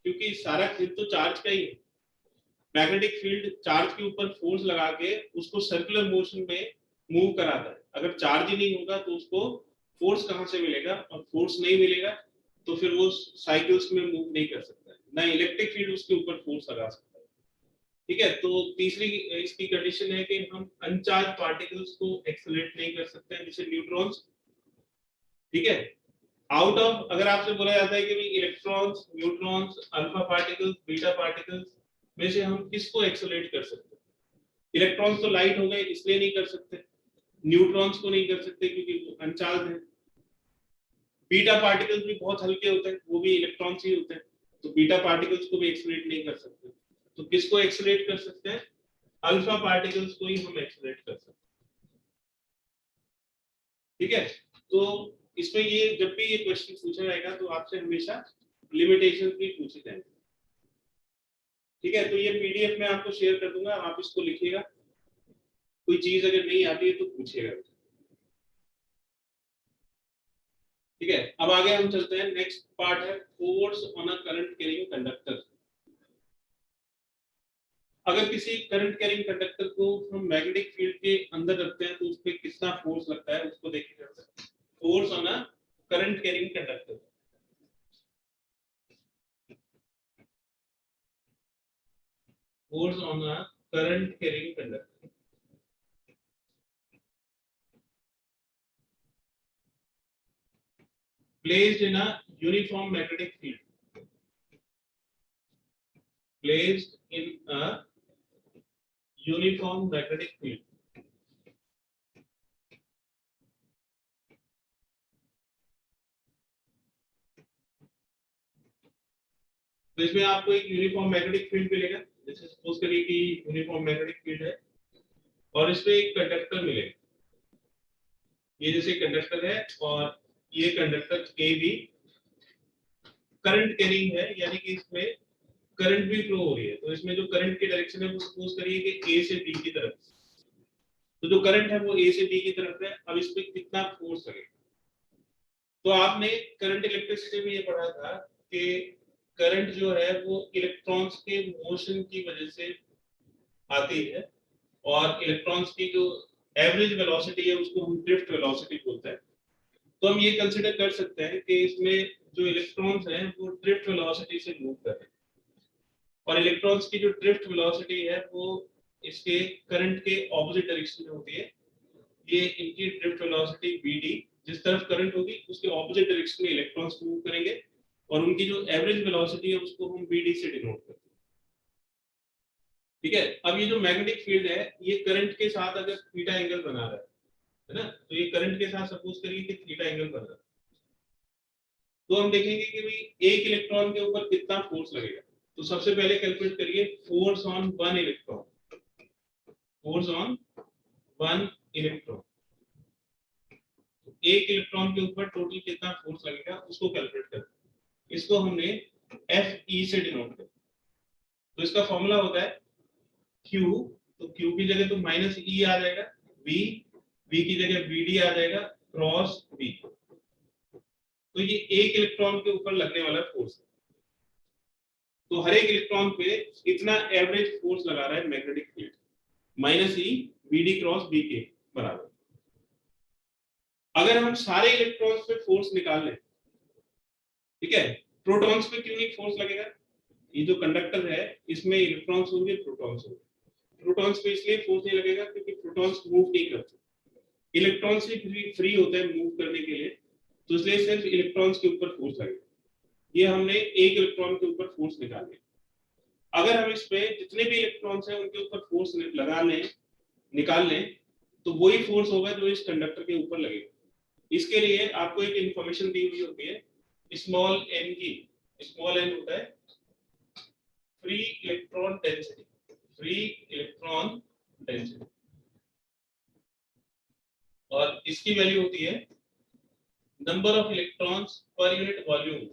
S1: क्योंकि सारा खेल तो चार्ज का ही है। मैग्नेटिक फील्ड चार्ज के ऊपर फोर्स लगा के उसको सर्कुलर मोशन में मूव कराता है। अगर चार्ज ही नहीं होगा तो उसको फोर्स कहां से मिलेगा, और फोर्स नहीं मिलेगा तो फिर वो साइकिल्स में मूव नहीं कर सकता है, ना इलेक्ट्रिक फील्ड उसके ऊपर फोर्स लगा सकता है। ठीक है, तो तीसरी इसकी कंडीशन है कि हम अनचार्ज पार्टिकल्स को एक्सेलरेट नहीं कर सकते हैं, जैसे न्यूट्रॉन्स। ठीक है, आउट ऑफ, अगर आपसे बोला जाता है कि electrons, neutrons, alpha particles, beta particles में से हम किसको एक्सेलरेट कर सकते हैं? इलेक्ट्रॉन्स तो लाइट हो गए इसलिए नहीं कर सकते, न्यूट्रॉन्स को नहीं कर सकते क्योंकि वो अनचार्ज है, बीटा पार्टिकल्स भी बहुत हल्के होते हैं, वो भी इलेक्ट्रॉन्स ही होते हैं, तो बीटा पार्टिकल्स को भी एक्सेलरेट नहीं कर सकते। तो किसको एक्सेलरेट कर सकते हैं? अल्फा पार्टिकल्स को ही हम एक्सेलरेट कर सकते हैं। ठीक है, तो इसमें ये जब भी ये क्वेश्चन पूछा जाएगा तो आपसे हमेशा लिमिटेशंस भी पूछे जाएंगे। ठीक है, तो ये पीडीएफ में आपको शेयर कर दूंगा, आप इसको लिखिएगा, कोई चीज अगर नहीं आती है तो पूछिएगा। ठीक है, अब आगे हम चलते हैं, नेक्स्ट पार्ट है force on a current carrying conductor. अगर किसी करंट कैरिंग कंडक्टर को हम मैग्नेटिक फील्ड के अंदर रखते हैं तो उस पर कितना फोर्स लगता है उसको देखिए। Force on a current carrying conductor, force on a current carrying conductor placed in a uniform magnetic field, placed in a uniform magnetic field, तो इसमें आपको एक यूनिफॉर्म मैग्नेटिक फील्ड मिलेगा। जैसे सपोज करिए कि यूनिफॉर्म मैग्नेटिक फील्ड है और इसमें एक कंडक्टर मिलेगा, ये जैसे कंडक्टर है और ये कंडक्टर के भी करंट कैरिंग है, यानी कि इसमें करंट भी फ्लो हो रही है। तो इसमें जो करंट की डायरेक्शन है वो सपोज करिए कि ए से बी की तरफ, तो जो करंट है वो ए से बी की तरफ है। अब इस पे कितना फोर्स लगेगा? तो आपने करंट इलेक्ट्रिसिटी में ये पढ़ा था कि करंट जो है वो इलेक्ट्रॉन्स के मोशन की वजह से आती है, और इलेक्ट्रॉन्स की जो एवरेज वेलोसिटी है उसको हम ड्रिफ्ट वेलोसिटी बोलते हैं। तो हम ये कंसीडर कर सकते हैं कि इसमें जो इलेक्ट्रॉन्स हैं वो ड्रिफ्ट वेलोसिटी से मूव कर रहे हैं, और इलेक्ट्रॉन्स की जो ड्रिफ्ट वेलोसिटी है वो इसके करंट के ऑपोजिट डायरेक्शन में होती है। ये इनकी ड्रिफ्ट वेलोसिटी vd, जिस तरफ करंट होगी उसके ऑपोजिट डायरेक्शन में इलेक्ट्रॉन्स मूव करेंगे, और उनकी जो एवरेज वेलोसिटी है उसको हम vd से डिनोट करते हैं। ठीक है, अब ये जो मैग्नेटिक फील्ड है ये करंट के साथ अगर थीटा एंगल बना रहा है ना, तो ये करंट के साथ सपोज करिए कि थीटा एंगल बन रहा है, तो हम देखेंगे कि भाई एक इलेक्ट्रॉन के ऊपर कितना फोर्स लगेगा। तो सबसे पहले कैलकुलेट करिए force on one electron, force on one electron, एक इलेक्ट्रॉन के ऊपर टोटल कितना फोर्स लगेगा उसको कैलकुलेट करते हैं। इसको हमने Fe से डिनोट किया, तो इसका फॉर्मूला होता है Q, तो Q की जगह तो -E आ जाएगा, V, V की जगह VD आ जाएगा क्रॉस B। तो ये एक इलेक्ट्रॉन के ऊपर लगने वाला फोर्स है। तो हर एक इलेक्ट्रॉन पे इतना एवरेज फोर्स लगा रहा है magnetic field, -E VD cross B के बराबर। अगर हम सारे इलेक्ट्रॉन्स पे फोर्स निकाल लें, ठीक है, प्रोटॉन्स पे क्यों नहीं फोर्स लगेगा? ये जो कंडक्टर है इसमें इलेक्ट्रॉन्स होंगे, प्रोटॉन्स होंगे। प्रोटॉन्स पे इसलिए फोर्स नहीं लगेगा क्योंकि प्रोटॉन्स मूव नहीं करते, इलेक्ट्रॉन से फ्री होते हैं मूव करने के लिए, तो इसलिए सिर्फ इलेक्ट्रॉन्स के ऊपर फोर्स लगेगा। ये हमने एक इलेक्ट्रॉन के ऊपर फोर्स निकाले। अगर हम इस पे जितने भी इलेक्ट्रॉन्स हैं उनके ऊपर फोर्स लगा लें, निकाल लें, तो वही फोर्स होगा जो इस कंडक्टर के ऊपर लगेगा। इसके लिए आपको एक इंफॉर्मेशन दी हुई होती है स्मॉल n की। स्मॉल n होता है free electron density, free electron density, और इसकी वैल्यू होती है number of electrons per unit volume,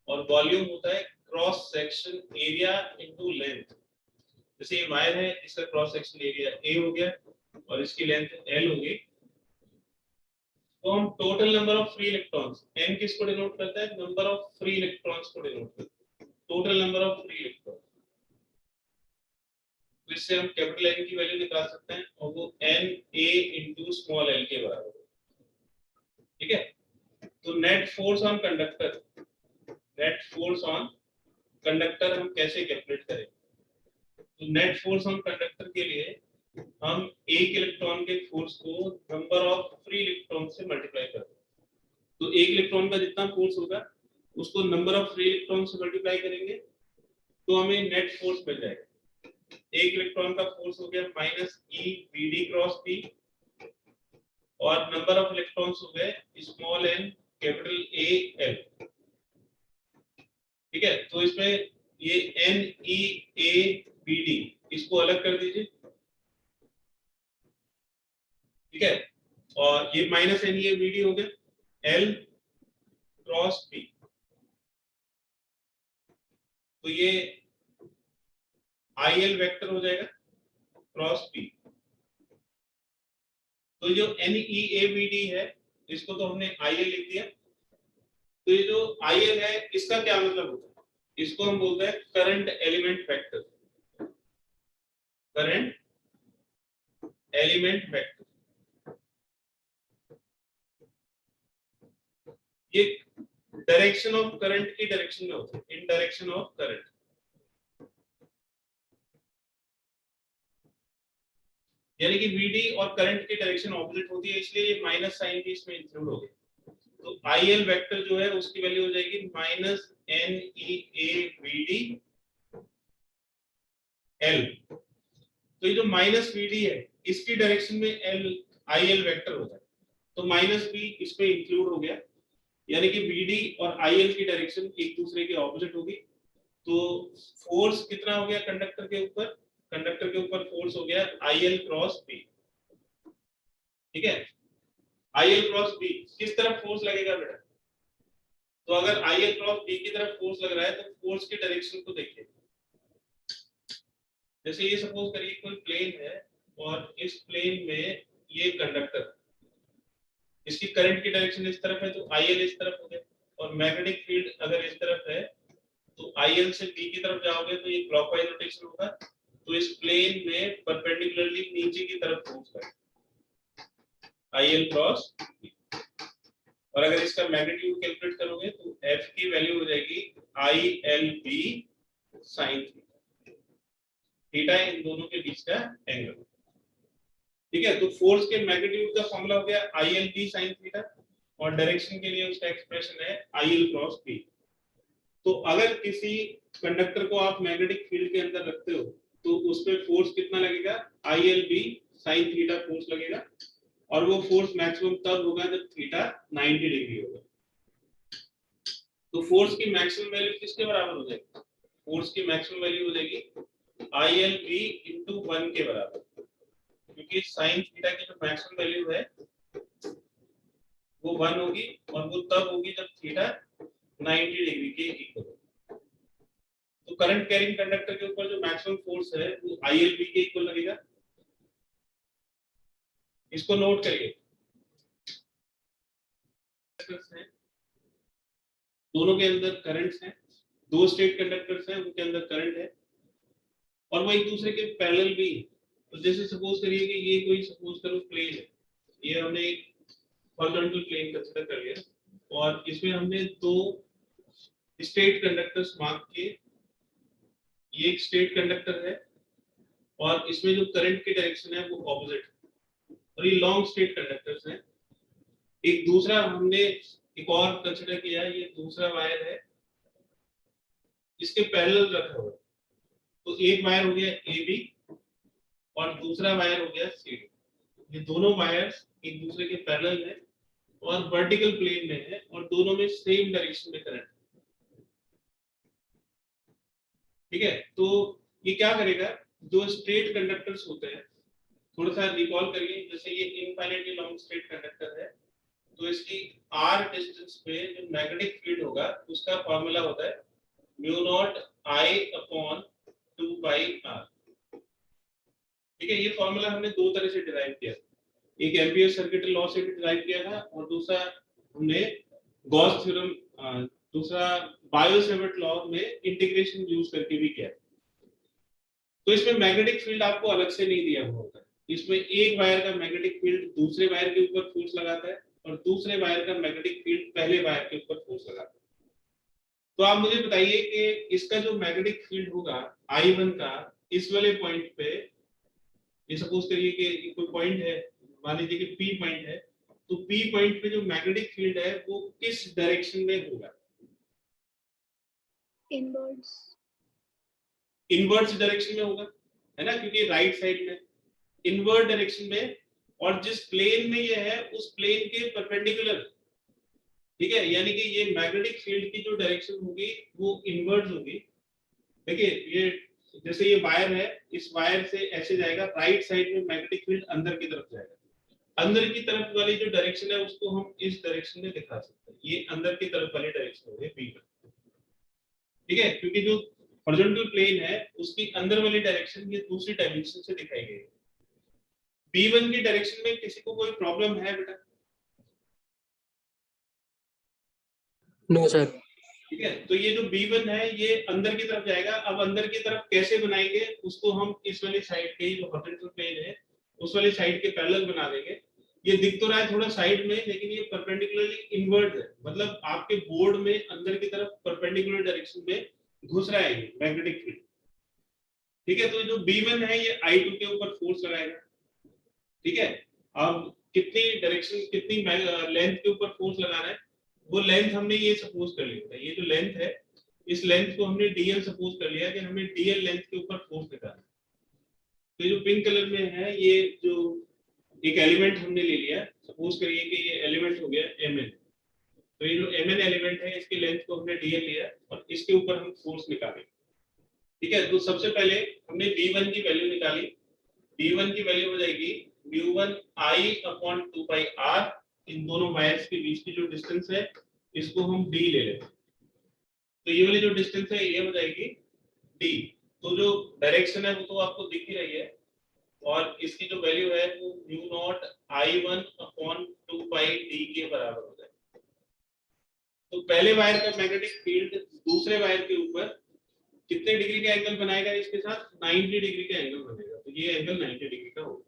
S1: और वॉल्यूम होता है cross section area into length. जैसे ये वायर है, इसका क्रॉस सेक्शन एरिया a हो गया और इसकी लेंथ l होगी। तो हम total number of free electrons, n किसको डिनोट करता है? नंबर ऑफ फ्री इलेक्ट्रॉन्स को डिनोट करता है, total number of free electron. तो इससे हम कैपिटल N की वैल्यू निकाल सकते हैं और वो Na इनटू स्मॉल l के बराबर है। ठीक है, तो net force on conductor, net force on conductor हम कैसे कैलकुलेट करें? तो नेट फोर्स ऑन कंडक्टर के लिए हम एक इलेक्ट्रॉन के फोर्स को नंबर ऑफ फ्री इलेक्ट्रॉन से मल्टीप्लाई करते हैं। तो एक इलेक्ट्रॉन का जितना फोर्स होगा उसको नंबर ऑफ फ्री इलेक्ट्रॉन से मल्टीप्लाई करेंगे तो हमें नेट फोर्स मिल जाएगा। एक इलेक्ट्रॉन का फोर्स हो गया -E VD क्रॉस B, और नंबर ऑफ इलेक्ट्रॉन्स हो गए small n capital A L। ठीक है, तो इसमें ये NeABD इसको अलग कर दीजिए। ठीक है, और ये -NeABD हो गया L क्रॉस B। तो ये IL वेक्टर हो जाएगा क्रॉस B। तो जो NeABD है इसको तो हमने IL लिख दिया। तो ये जो IL है इसका क्या मतलब होता है? इसको हम बोलते हैं current element vector, current element vector. ये डायरेक्शन ऑफ करंट की डायरेक्शन में होता है, इन डायरेक्शन ऑफ करंट। यानी कि VD और करंट की डायरेक्शन ऑपोजिट होती है, इसलिए ये माइनस साइन भी इसमें इंक्लूड हो गया। तो IL वेक्टर जो है उसकी वैल्यू हो जाएगी -NeABD L। तो ये जो -VD है इसकी डायरेक्शन में IL वेक्टर होता है, तो -B इस पे इंक्लूड हो गया, यानी कि VD और IL की डायरेक्शन एक दूसरे के ऑपोजिट होगी। तो फोर्स कितना हो गया कंडक्टर के ऊपर? कंडक्टर के ऊपर फोर्स हो गया IL क्रॉस B। ठीक है, IL क्रॉस B किस तरफ फोर्स लगेगा बेटा? तो अगर IL क्रॉस B की तरफ फोर्स लग रहा है तो फोर्स की डायरेक्शन को देखिए। जैसे ये सपोज करिए कोई प्लेन है और इस प्लेन में ये कंडक्टर, इसकी करंट की डायरेक्शन इस तरफ है तो IL इस तरफ हो गया, और मैग्नेटिक फील्ड अगर इस तरफ है तो IL से B की तरफ जाओगे तो ये क्लॉकवाइज रोटेशन होगा, तो इस प्लेन में परपेंडिकुलरली नीचे की तरफ फोर्स लगेगा IL क्रॉस B। और अगर इसका मैग्नीट्यूड कैलकुलेट करोगे तो F की वैल्यू हो जाएगी ILB sin थीटा, इन दोनों के बीच का एंगल। ठीक है, तो फोर्स के मैग्नीट्यूड का फॉर्मूला हो गया ILB sin थीटा, और डायरेक्शन के लिए उसका एक्सप्रेशन है IL क्रॉस B। तो अगर किसी कंडक्टर को आप मैग्नेटिक फील्ड के अंदर रखते हो तो उस पे फोर्स कितना लगेगा? ILB sin थीटा फोर्स लगेगा, और वो फोर्स मैक्सिमम तब होगा जब थीटा 90 डिग्री होगा। तो फोर्स की मैक्सिमम वैल्यू किसके बराबर हो जाएगी? फोर्स की मैक्सिमम वैल्यू हो जाएगी ILB into 1 के बराबर, क्योंकि sin थीटा की जो मैक्सिमम वैल्यू है वो 1 होगी, और वो तब होगी जब थीटा 90 डिग्री के इक्वल हो। तो करंट कैरिंग कंडक्टर के ऊपर जो मैक्सिमम फोर्स है वो ILB के इक्वल लगेगा। इसको नोट करिए। दोनों के अंदर करंट्स हैं, दो स्टेट कंडक्टर्स हैं, उनके अंदर करंट है और वो एक दूसरे के पैरेलल भी। तो जैसे सपोज करिए कि ये कोई सपोज करो प्लेन है, ये हमने एक हॉरिजॉन्टल प्लेन कंसीडर कर लिया और इसमें हमने दो स्टेट कंडक्टर्स मार्क किए। ये एक स्टेट कंडक्टर है और इसमें जो करंट की डायरेक्शन है वो ऑपोजिट है और ये लॉन्ग स्टेट कंडक्टर्स हैं। एक दूसरा हमने एक और कंसीडर किया, ये दूसरा वायर है, इसके पैरेलल रखा हुआ है। तो एक वायर हो गया ए बी और दूसरा वायर हो गया सी डी। ये दोनों वायर्स एक दूसरे के पैरेलल है और वर्टिकल प्लेन में है और दोनों में सेम डायरेक्शन में करंट। ठीक है, तो ये क्या करेगा, जो स्ट्रेट कंडक्टर्स होते हैं, थोड़ा सा रिकॉल करिए, जैसे ये इनफाइनाइटली लॉन्ग स्ट्रेट कंडक्टर है तो इसकी r डिस्टेंस पे जो मैग्नेटिक फील्ड होगा उसका फार्मूला होता है mu naught I upon 2 pi r। ठीक है, ये फार्मूला हमने दो तरह से डिराइव किया, एक एम्पियर सर्किट लॉ से डिराइव किया था और दूसरा हमने गॉस थ्योरम, दूसरा बायो-सेवर्ट लॉ में इंटीग्रेशन यूज करके भी किया। तो इसमें मैग्नेटिक फील्ड आपको अलग से नहीं दिया हुआ होता है, इसमें एक वायर का मैग्नेटिक फील्ड दूसरे वायर के ऊपर फोर्स लगाता है और दूसरे वायर का मैग्नेटिक फील्ड पहले वायर के ऊपर फोर्स लगाता है। तो आप मुझे बताइए कि इसका जो मैग्नेटिक फील्ड होगा I1 का इस वाले पॉइंट पे, ये सपोज करिए कि कोई पॉइंट है, मान लीजिए कि P पॉइंट है, तो P पॉइंट पे जो मैग्नेटिक फील्ड है वो किस डायरेक्शन में होगा? इनवर्स डायरेक्शन में होगा, है ना, क्योंकि राइट साइड में इनवर्ट डायरेक्शन में, और जिस प्लेन में ये है उस प्लेन के परपेंडिकुलर। ठीक है, यानी कि ये मैग्नेटिक फील्ड की जो डायरेक्शन होगी वो इनवर्ट होगी। देखिए ये जैसे ये वायर है, इस वायर से ऐसे जाएगा, राइट साइड में मैग्नेटिक फील्ड अंदर की तरफ जाएगा, अंदर की तरफ वाली जो डायरेक्शन है उसको हम इस डायरेक्शन में दिखा सकते हैं, ये अंदर की तरफ वाली डायरेक्शन हो गई B1। ठीक है, क्योंकि जो हॉरिजॉन्टल प्लेन है उसकी अंदर वाली डायरेक्शन ये दूसरी डायमेंशन से दिखाई गई है। B1 की डायरेक्शन में किसी को कोई प्रॉब्लम है बेटा?
S4: No sir.
S1: ठीक है, तो ये जो B1 है ये अंदर की तरफ जाएगा। अब अंदर की तरफ कैसे बनाएंगे उसको हम इस वाली साइड के जो हॉरिजॉन्टल प्लेन है उस वाली साइड के पैरेलल बना देंगे। ये दिख तो रहा है थोड़ा साइड में, लेकिन ये परपेंडिकुलरली इनवर्ट है, मतलब आपके बोर्ड में अंदर की तरफ परपेंडिकुलर डायरेक्शन में घुस रहा है ये मैग्नेटिक फील्ड। ठीक है, तो जो B1 है ये I2 के ऊपर फोर्स लगाएगा। ठीक है, अब कितनी डायरेक्शन, कितनी लेंथ के ऊपर फोर्स लगाना है वो लेंथ हमने ये सपोज कर लिया, ये जो लेंथ है इस लेंथ को हमने dl सपोज कर लिया कि हमें dl लेंथ के ऊपर फोर्स लगाना है। तो जो पिंक कलर में है ये जो एक एलिमेंट हमने ले लिया, सपोज करिए कि ये एलिमेंट हो गया mn। तो ये जो mn एलिमेंट है इसकी लेंथ को हमने dl लिया और इसके ऊपर हम फोर्स निकाले। ठीक है, तो सबसे पहले हमने V1 की वैल्यू निकाली। V1 की वैल्यू हो जाएगी μ1 I अपॉन 2 पाई r। इन दोनों वायर्स के बीच की जो डिस्टेंस है इसको हम d ले लेते हैं, तो ये वाली जो डिस्टेंस है ये हो जाएगी d। तो जो डायरेक्शन है वो तो आपको दिख ही रही है और इसकी जो वैल्यू है वो म्यू नॉट I1 अपॉन 2 पाई d के बराबर हो जाएगा। तो पहले वायर का मैग्नेटिक फील्ड दूसरे वायर के ऊपर कितने डिग्री का एंगल बनाएगा? इसके साथ 90 डिग्री का एंगल बनेगा, तो ये एंगल 90 डिग्री का होगा।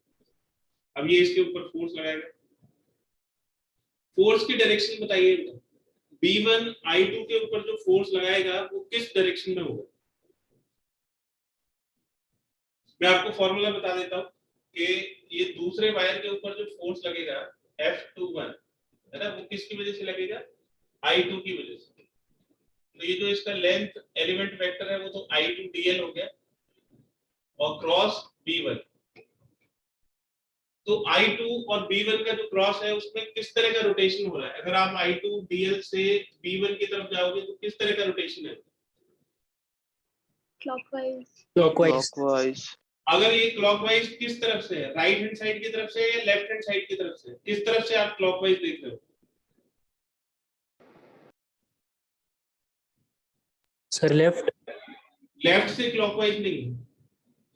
S1: अब ये इसके ऊपर फोर्स लगाएगा। फोर्स की डायरेक्शन बताइए, B1 I2 के ऊपर जो फोर्स लगाएगा वो किस डायरेक्शन में होगा? मैं आपको फॉर्मूला बता देता हूं कि ये दूसरे वायर के ऊपर जो फोर्स लगेगा F21 है ना, वो किसकी वजह से लगेगा? I2 की वजह से। तो ये जो इसका लेंथ एलिमेंट वेक्टर है वो तो I2 dl हो गया और क्रॉस B1। तो I2 और B1 का जो क्रॉस है उसमें किस तरह का रोटेशन हो रहा है? अगर आप I2 dl से B1 की तरफ जाओगे तो किस तरह का रोटेशन है?
S2: क्लॉकवाइज।
S1: अगर ये क्लॉकवाइज किस तरफ से है? राइट हैंड साइड की तरफ से या लेफ्ट हैंड साइड की तरफ से? किस तरफ से आप क्लॉकवाइज देख रहे हो?
S4: Sir left.
S1: लेफ्ट से क्लॉकवाइज नहीं,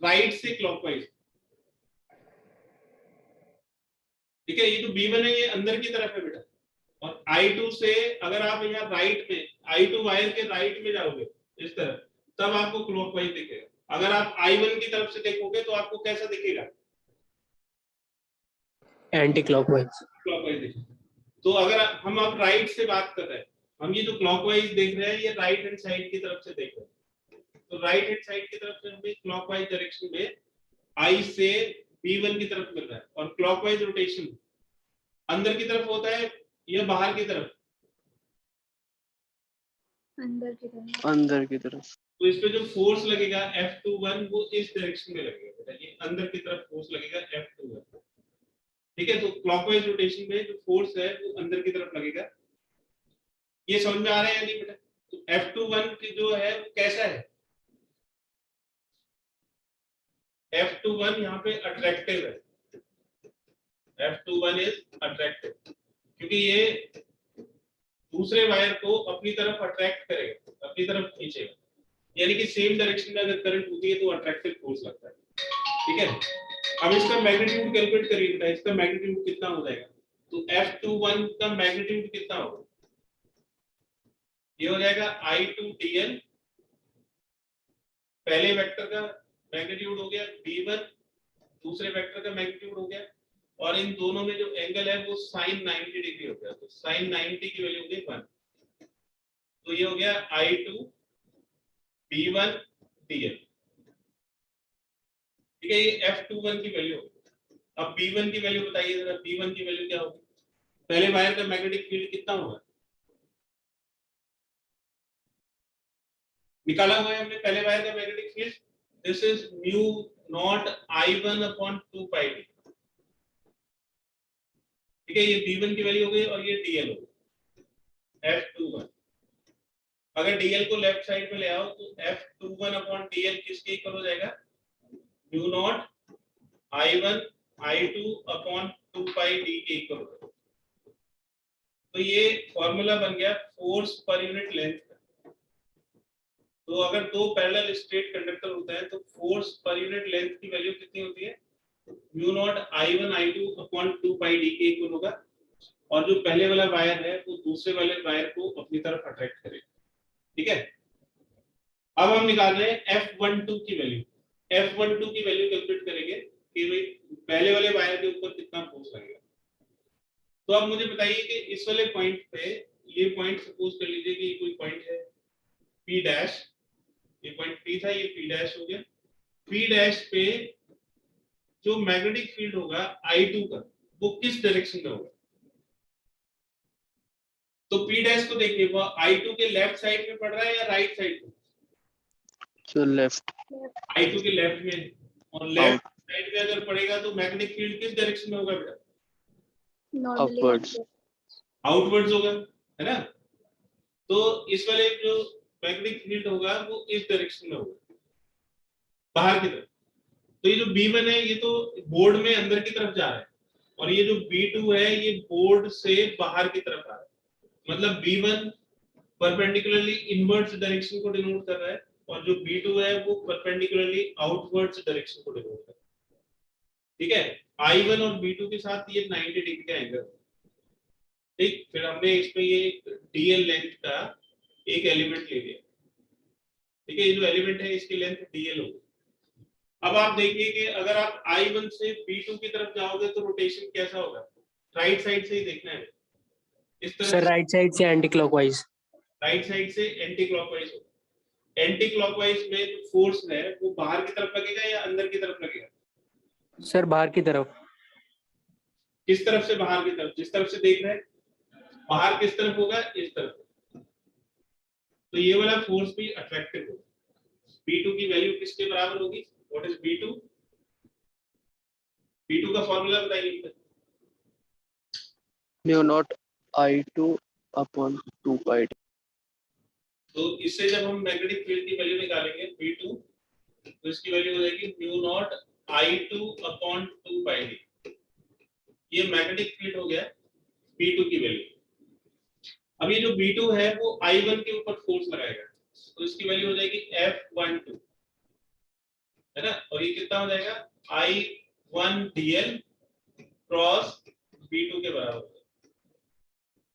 S1: राइट से क्लॉकवाइज। ठीक है, ये जो B1 है ये अंदर की तरफ है बेटा, और I2 से अगर आप यहाँ राइट में I2 वायर के राइट में जाओगे इस तरफ, तब आपको क्लॉकवाइज दिखेगा। अगर आप I1 की तरफ से देखोगे तो आपको कैसा दिखेगा?
S4: Anti clockwise.
S1: क्लॉकवाइज दिखेगा। तो अगर हम अब राइट से बात कर रहे हैं, हम ये जो क्लॉकवाइज देख रहे हैं ये राइट हैंड साइड की तरफ से देख रहे हैं, तो राइट हैंड साइड की तरफ से हमें क्लॉकवाइज डायरेक्शन में I से B1 की तरफ मिल रहा है, और क्लॉकवाइज रोटेशन अंदर की तरफ होता है या बाहर की तरफ?
S3: अंदर की तरफ।
S2: अंदर की तरफ।
S1: तो इस पे जो फोर्स लगेगा F21 वो इस डायरेक्शन में लगेगा बेटा, ये अंदर की तरफ फोर्स लगेगा F21। ठीक है, तो क्लॉकवाइज रोटेशन में जो फोर्स है वो अंदर की तरफ लगेगा। ये समझ में आ रहा है या नहीं बेटा? तो F21 की जो है वो कैसा है? F21 यहाँ पे अट्रैक्टिव है, F21 इज अट्रैक्टिव, क्योंकि ये दूसरे वायर को अपनी तरफ अट्रैक्ट करेगा, अपनी तरफ खींचेगा, यानी कि सेम डायरेक्शन में अगर करंट होती है तो अट्रैक्टिव फोर्स लगता है। ठीक है, अब इसका मैग्नीट्यूड कैलकुलेट करिए बेटा, इसका मैग्नीट्यूड कितना हो जाएगा? तो F21 का मैग्नीट्यूड कितना होगा? ये हो जाएगा I2dl, पहले वेक्टर का मैग्नीट्यूड हो गया, B1 दूसरे वेक्टर का मैग्नीट्यूड हो गया, और इन दोनों में जो एंगल है वो sin 90 डिग्री हो गया, तो sin 90 की वैल्यू हो गई 1, तो ये हो गया I2 B1 dl। ठीक है, ये F21 की वैल्यू होगी। अब B1 की वैल्यू बताइए जरा, B1 की वैल्यू क्या होगी? पहले वायर का मैग्नेटिक फील्ड कितना होगा? निकाला हुआ है हमने पहले वायर का magnetic field, this is mu naught I1 upon 2 pi d। ठीक है, ये B1 की वैल्यू हो गई और ये dl हो गई F21। अगर dl को लेफ्ट साइड में ले आओ तो F21 अपॉन dl किसके इक्वल हो जाएगा? Mu naught I1 I2 upon 2 पाई d के इक्वल हो जाएगा। तो ये फॉर्मूला बन गया फोर्स पर यूनिट लेंथ का। तो अगर दो पैरेलल स्ट्रेट कंडक्टर होते हैं तो फोर्स पर यूनिट लेंथ की वैल्यू कितनी होती है? Mu naught I1 I2 upon 2 पाई d के इक्वल होगा, और जो पहले वाला वायर है वो दूसरे वाले वायर को अपनी तरफ अट्रैक्ट करेगा। ठीक है, अब हम निकाल रहे हैं F12 की वैल्यू। F12 की वैल्यू कैलकुलेट करेंगे कि भाई पहले वाले वायर के ऊपर कितना फोर्स लगेगा। तो अब मुझे बताइए कि इस वाले पॉइंट पे, ये पॉइंट सपोज कर लीजिए कि कोई पॉइंट है P डैश, ये पॉइंट P था, ये P डैश हो गया। P डैश पे जो मैग्नेटिक फील्ड होगा I2 का वो किस डायरेक्शन में होगा? तो P डैश को देखिए, वो I2 के लेफ्ट साइड में पड़ रहा है या राइट साइड में?
S2: तो लेफ्ट।
S1: I2 के लेफ्ट में, और लेफ्ट साइड में अगर पड़ेगा तो मैग्नेटिक फील्ड किस डायरेक्शन में होगा बेटा?
S2: अपवर्ड्स।
S1: आउटवर्ड्स होगा, है ना? तो इस वाले जो मैग्नेटिक फील्ड होगा वो इस डायरेक्शन में होगा, बाहर की तरफ। तो ये जो B1 है ये तो बोर्ड में अंदर की तरफ जा रहा है, और ये जो B2 है ये बोर्ड से बाहर की तरफ आ रहा है। मतलब B1 परपेंडिकुलरली इनवर्ड्स डायरेक्शन को डिनोट कर रहा है, और जो B2 है वो परपेंडिकुलरली आउटवर्ड्स डायरेक्शन को डिनोट कर रहा है। ठीक है, I1 और B2 के साथ ये 90 डिग्री का एंगल। ठीक, फिर हमने इसमें ये dl लेंथ का एक एलिमेंट ले लिया। ठीक है, ये जो एलिमेंट है इसकी लेंथ dl होगी। अब आप देखिए कि अगर आप I1 से B2 की तरफ जाओगे तो रोटेशन कैसा होगा? राइट साइड से ही देखना है, इस तरह
S4: सर राइट साइड से एंटी क्लॉकवाइज।
S1: राइट साइड से एंटी क्लॉकवाइज होगा। एंटी क्लॉकवाइज में जो फोर्स है वो बाहर की तरफ लगेगा या अंदर की तरफ लगेगा?
S4: सर बाहर की तरफ।
S1: किस तरफ से बाहर की तरफ? जिस तरफ से देख रहे हैं बाहर किस तरफ होगा? इस तरफ। तो ये वाला फोर्स भी अट्रैक्टिव होगा। B2 की वैल्यू किसके बराबर होगी? What is B2? B2 का फॉर्मूला बताइए।
S2: म्यू नॉट I2 अपॉन 2 पाई d।
S1: तो इससे जब हम मैग्नेटिक फील्ड की वैल्यू निकालेंगे B2, तो इसकी वैल्यू हो जाएगी म्यू नॉट I2 अपॉन 2 पाई d। ये मैग्नेटिक फील्ड हो गया B2 की वैल्यू। अब ये जो B2 है वो I1 के ऊपर फोर्स लगाएगा, तो इसकी वैल्यू हो जाएगी F12, है ना? और ये कितना हो जाएगा? I1 dl क्रॉस B2 के बराबर होगा।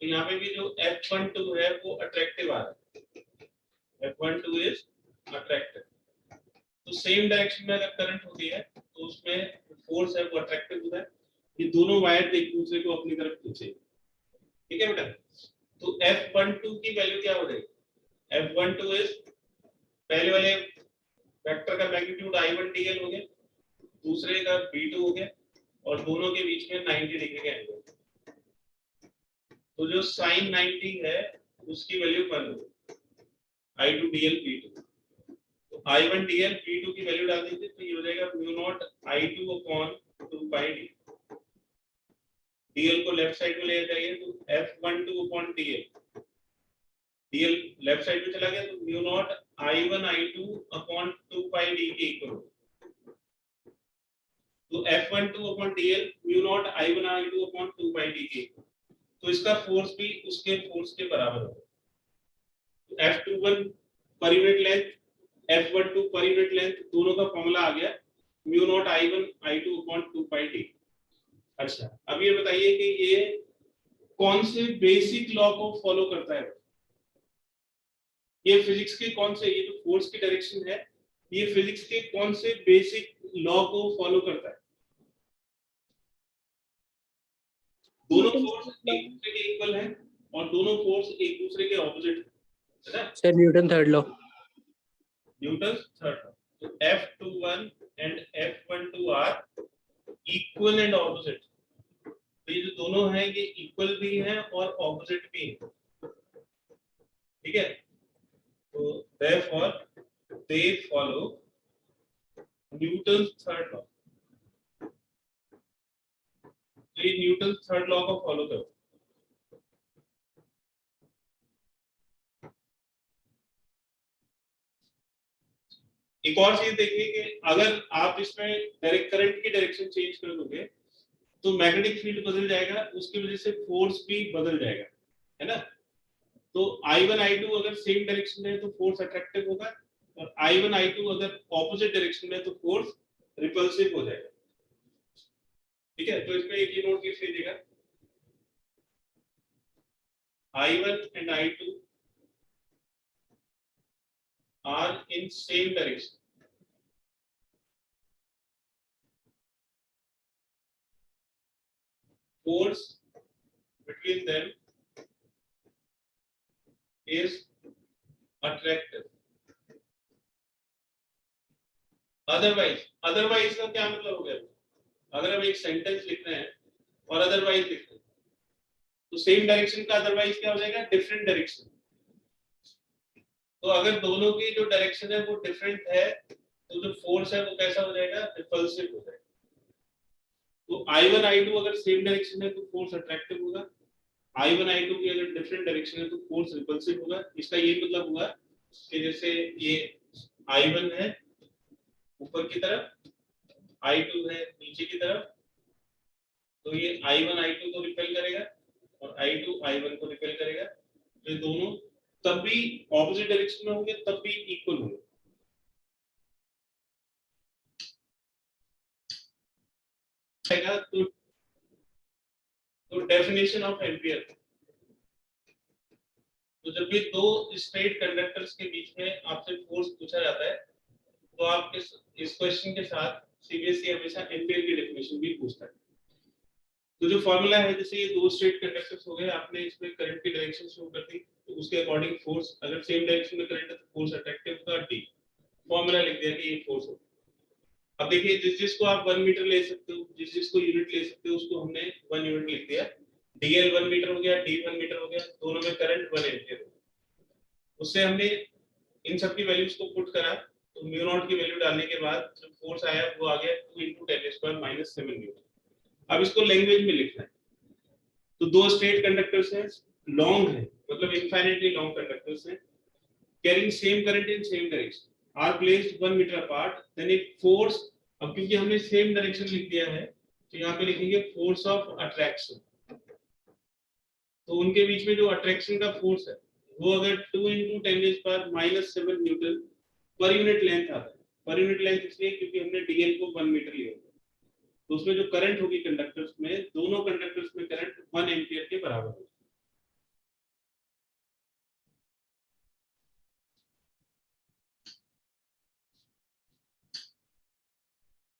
S1: तो यहाँ पे भी जो F12 है वो अट्रैक्टिव आ रहा है, F12 इज अट्रैक्टिव। तो सेम डायरेक्शन में अगर करंट होती है तो उसमें फोर्स है वो अट्रैक्टिव होता है। ये दोनों वायर एक दूसरे को अपनी तरफ खींचे, ठीक है बेटा। तो F12 की वैल्यू क्या हो जाएगी? F12 इज पहले वाले वेक्टर का मैग्नीट्यूड I1dl हो गया, दूसरे का B2 हो गया, और दोनों के बीच में 90 डिग्री का एंगल। तो जो sin 90 है उसकी वैल्यू 1 होगी, I2dl B2। तो I1dl B2 की वैल्यू डाल दीजिए तो ये हो जाएगा μ0 I2 अपॉन 2 पाई d। dl को लेफ्ट साइड में ले जाइए तो F12 upon dl, dl left side में चला गया तो μ0 I1 I2 अपॉन 2 पाई d के इक्वल होगा। तो F12 upon dl μ0 I1 I2 upon 2 पाई d के इक्वल। तो इसका फोर्स भी उसके फोर्स के बराबर होगा। तो F21 per unit length, F12 per unit length, दोनों का फॉर्मूला आ गया μ0 I1 I2 अपॉन 2 पाई d। अच्छा, अब ये बताइए कि ये कौन से बेसिक लॉ को फॉलो करता है? ये फिजिक्स के कौन से, ये जो फोर्स की डायरेक्शन है, ये फिजिक्स के कौन से बेसिक लॉ को फॉलो करता है? दोनों फोर्स एक दूसरे के इक्वल हैं और दोनों फोर्स एक दूसरे के ऑपोजिट है ना?
S4: Sir Newton third law.
S1: Newton third law. तो F21 and F12 are equal and opposite. तो ये जो दोनों हैं ये इक्वल भी हैं और ऑपोजिट भी हैं, ठीक है। तो therefore they follow Newton's third law। तो ये न्यूटन थर्ड लॉ को फॉलो करो। एक और चीज देखिए कि अगर आप इसमें डायरेक्ट करंट की डायरेक्शन चेंज कर दोगे तो मैग्नेटिक फील्ड बदल जाएगा, उसकी वजह से फोर्स भी बदल जाएगा, है ना। तो I1 I2 अगर सेम डायरेक्शन में है तो फोर्स अट्रैक्टिव होगा, और I1 I2 अगर ऑपोजिट डायरेक्शन में है तो फोर्स रिपल्सिव हो जाएगा, ठीक है। तो इसमें एक ही नोट लिख लीजिएगा, I1 and I2 are in same direction, force between them is attractive। Otherwise का क्या मतलब हो गया? अगर हम एक सेंटेंस लिख रहे हैं और अदरवाइज लिख रहे हैं तो सेम डायरेक्शन का अदरवाइज क्या हो जाएगा? Different direction. तो अगर दोनों की जो डायरेक्शन है वो डिफरेंट है तो जो फोर्स है वो कैसा हो जाएगा? रिपल्सिव हो जाएगा। तो I1 I2 अगर सेम डायरेक्शन है तो फोर्स अट्रैक्टिव होगा, I1 I2 की अगर डिफरेंट डायरेक्शन है तो फोर्स रिपल्सिव होगा। इसका ये मतलब हुआ कि जैसे ये I1 है ऊपर की तरफ, I2 है नीचे की तरफ, तो ये I1 I2 को रिपेल करेगा और I2 I1 को रिपेल करेगा। तो ये दोनों तब भी ऑपोजिट डायरेक्शन में होंगे, तब भी इक्वल होंगे। तो डेफिनेशन ऑफ एम्पियर, तो जब भी दो स्ट्रेट कंडक्टर्स के बीच में आपसे फोर्स पूछा जाता है तो आप इस क्वेश्चन के साथ सीबीएसई हमेशा एम्पियर की डेफिनेशन भी पूछता है। तो जो फॉर्मूला है, जैसे ये दो स्ट्रेट कंडक्टर्स हो गए, आपने इसमें करंट की डायरेक्शन शो कर दी तो उसके अकॉर्डिंग फोर्स, अगर सेम डायरेक्शन में करंट है तो फोर्स अट्रैक्टिव होगा, डी फॉर्मूला लिख दिया कि ये फोर्स होगा। अब देखिए जिसको आप 1 मीटर ले सकते हो, जिसको यूनिट ले सकते हो, उसको हमने 1 यूनिट लिख दिया। डीएल 1 मीटर हो गया, डी 1 मीटर हो गया, दोनों में करंट 1 एम्पियर हो गया। उससे हमने इन सब की वैल्यूज को पुट करा तो μ0 की वैल्यू डालने के बाद जो फोर्स आया वो आ गया 2 × 10⁻⁻⁷ न्यूटन। अब इसको लैंग्वेज में लिखना है। तो दो स्ट्रेट कंडक्टर्स हैं, लॉन्ग है, मतलब इनफाइनाइटली लॉन्ग कंडक्टर्स हैं, carrying same current in same direction, are placed 1 metre apart, then it force. अब क्योंकि हमने सेम डायरेक्शन लिख दिया है तो यहाँ पे लिखेंगे फोर्स ऑफ अट्रैक्शन। तो उनके बीच में जो अट्रैक्शन का फोर्स है वो अगर 2 × 10⁻⁻⁷ न्यूटन पर यूनिट लेंथ आता है। पर यूनिट लेंथ इसलिए क्योंकि हमने डीएल को 1 मीटर लिया। तो उसमें जो करंट होगी कंडक्टर्स में, दोनों कंडक्टर्स में करंट 1 एम्पियर के बराबर होगी।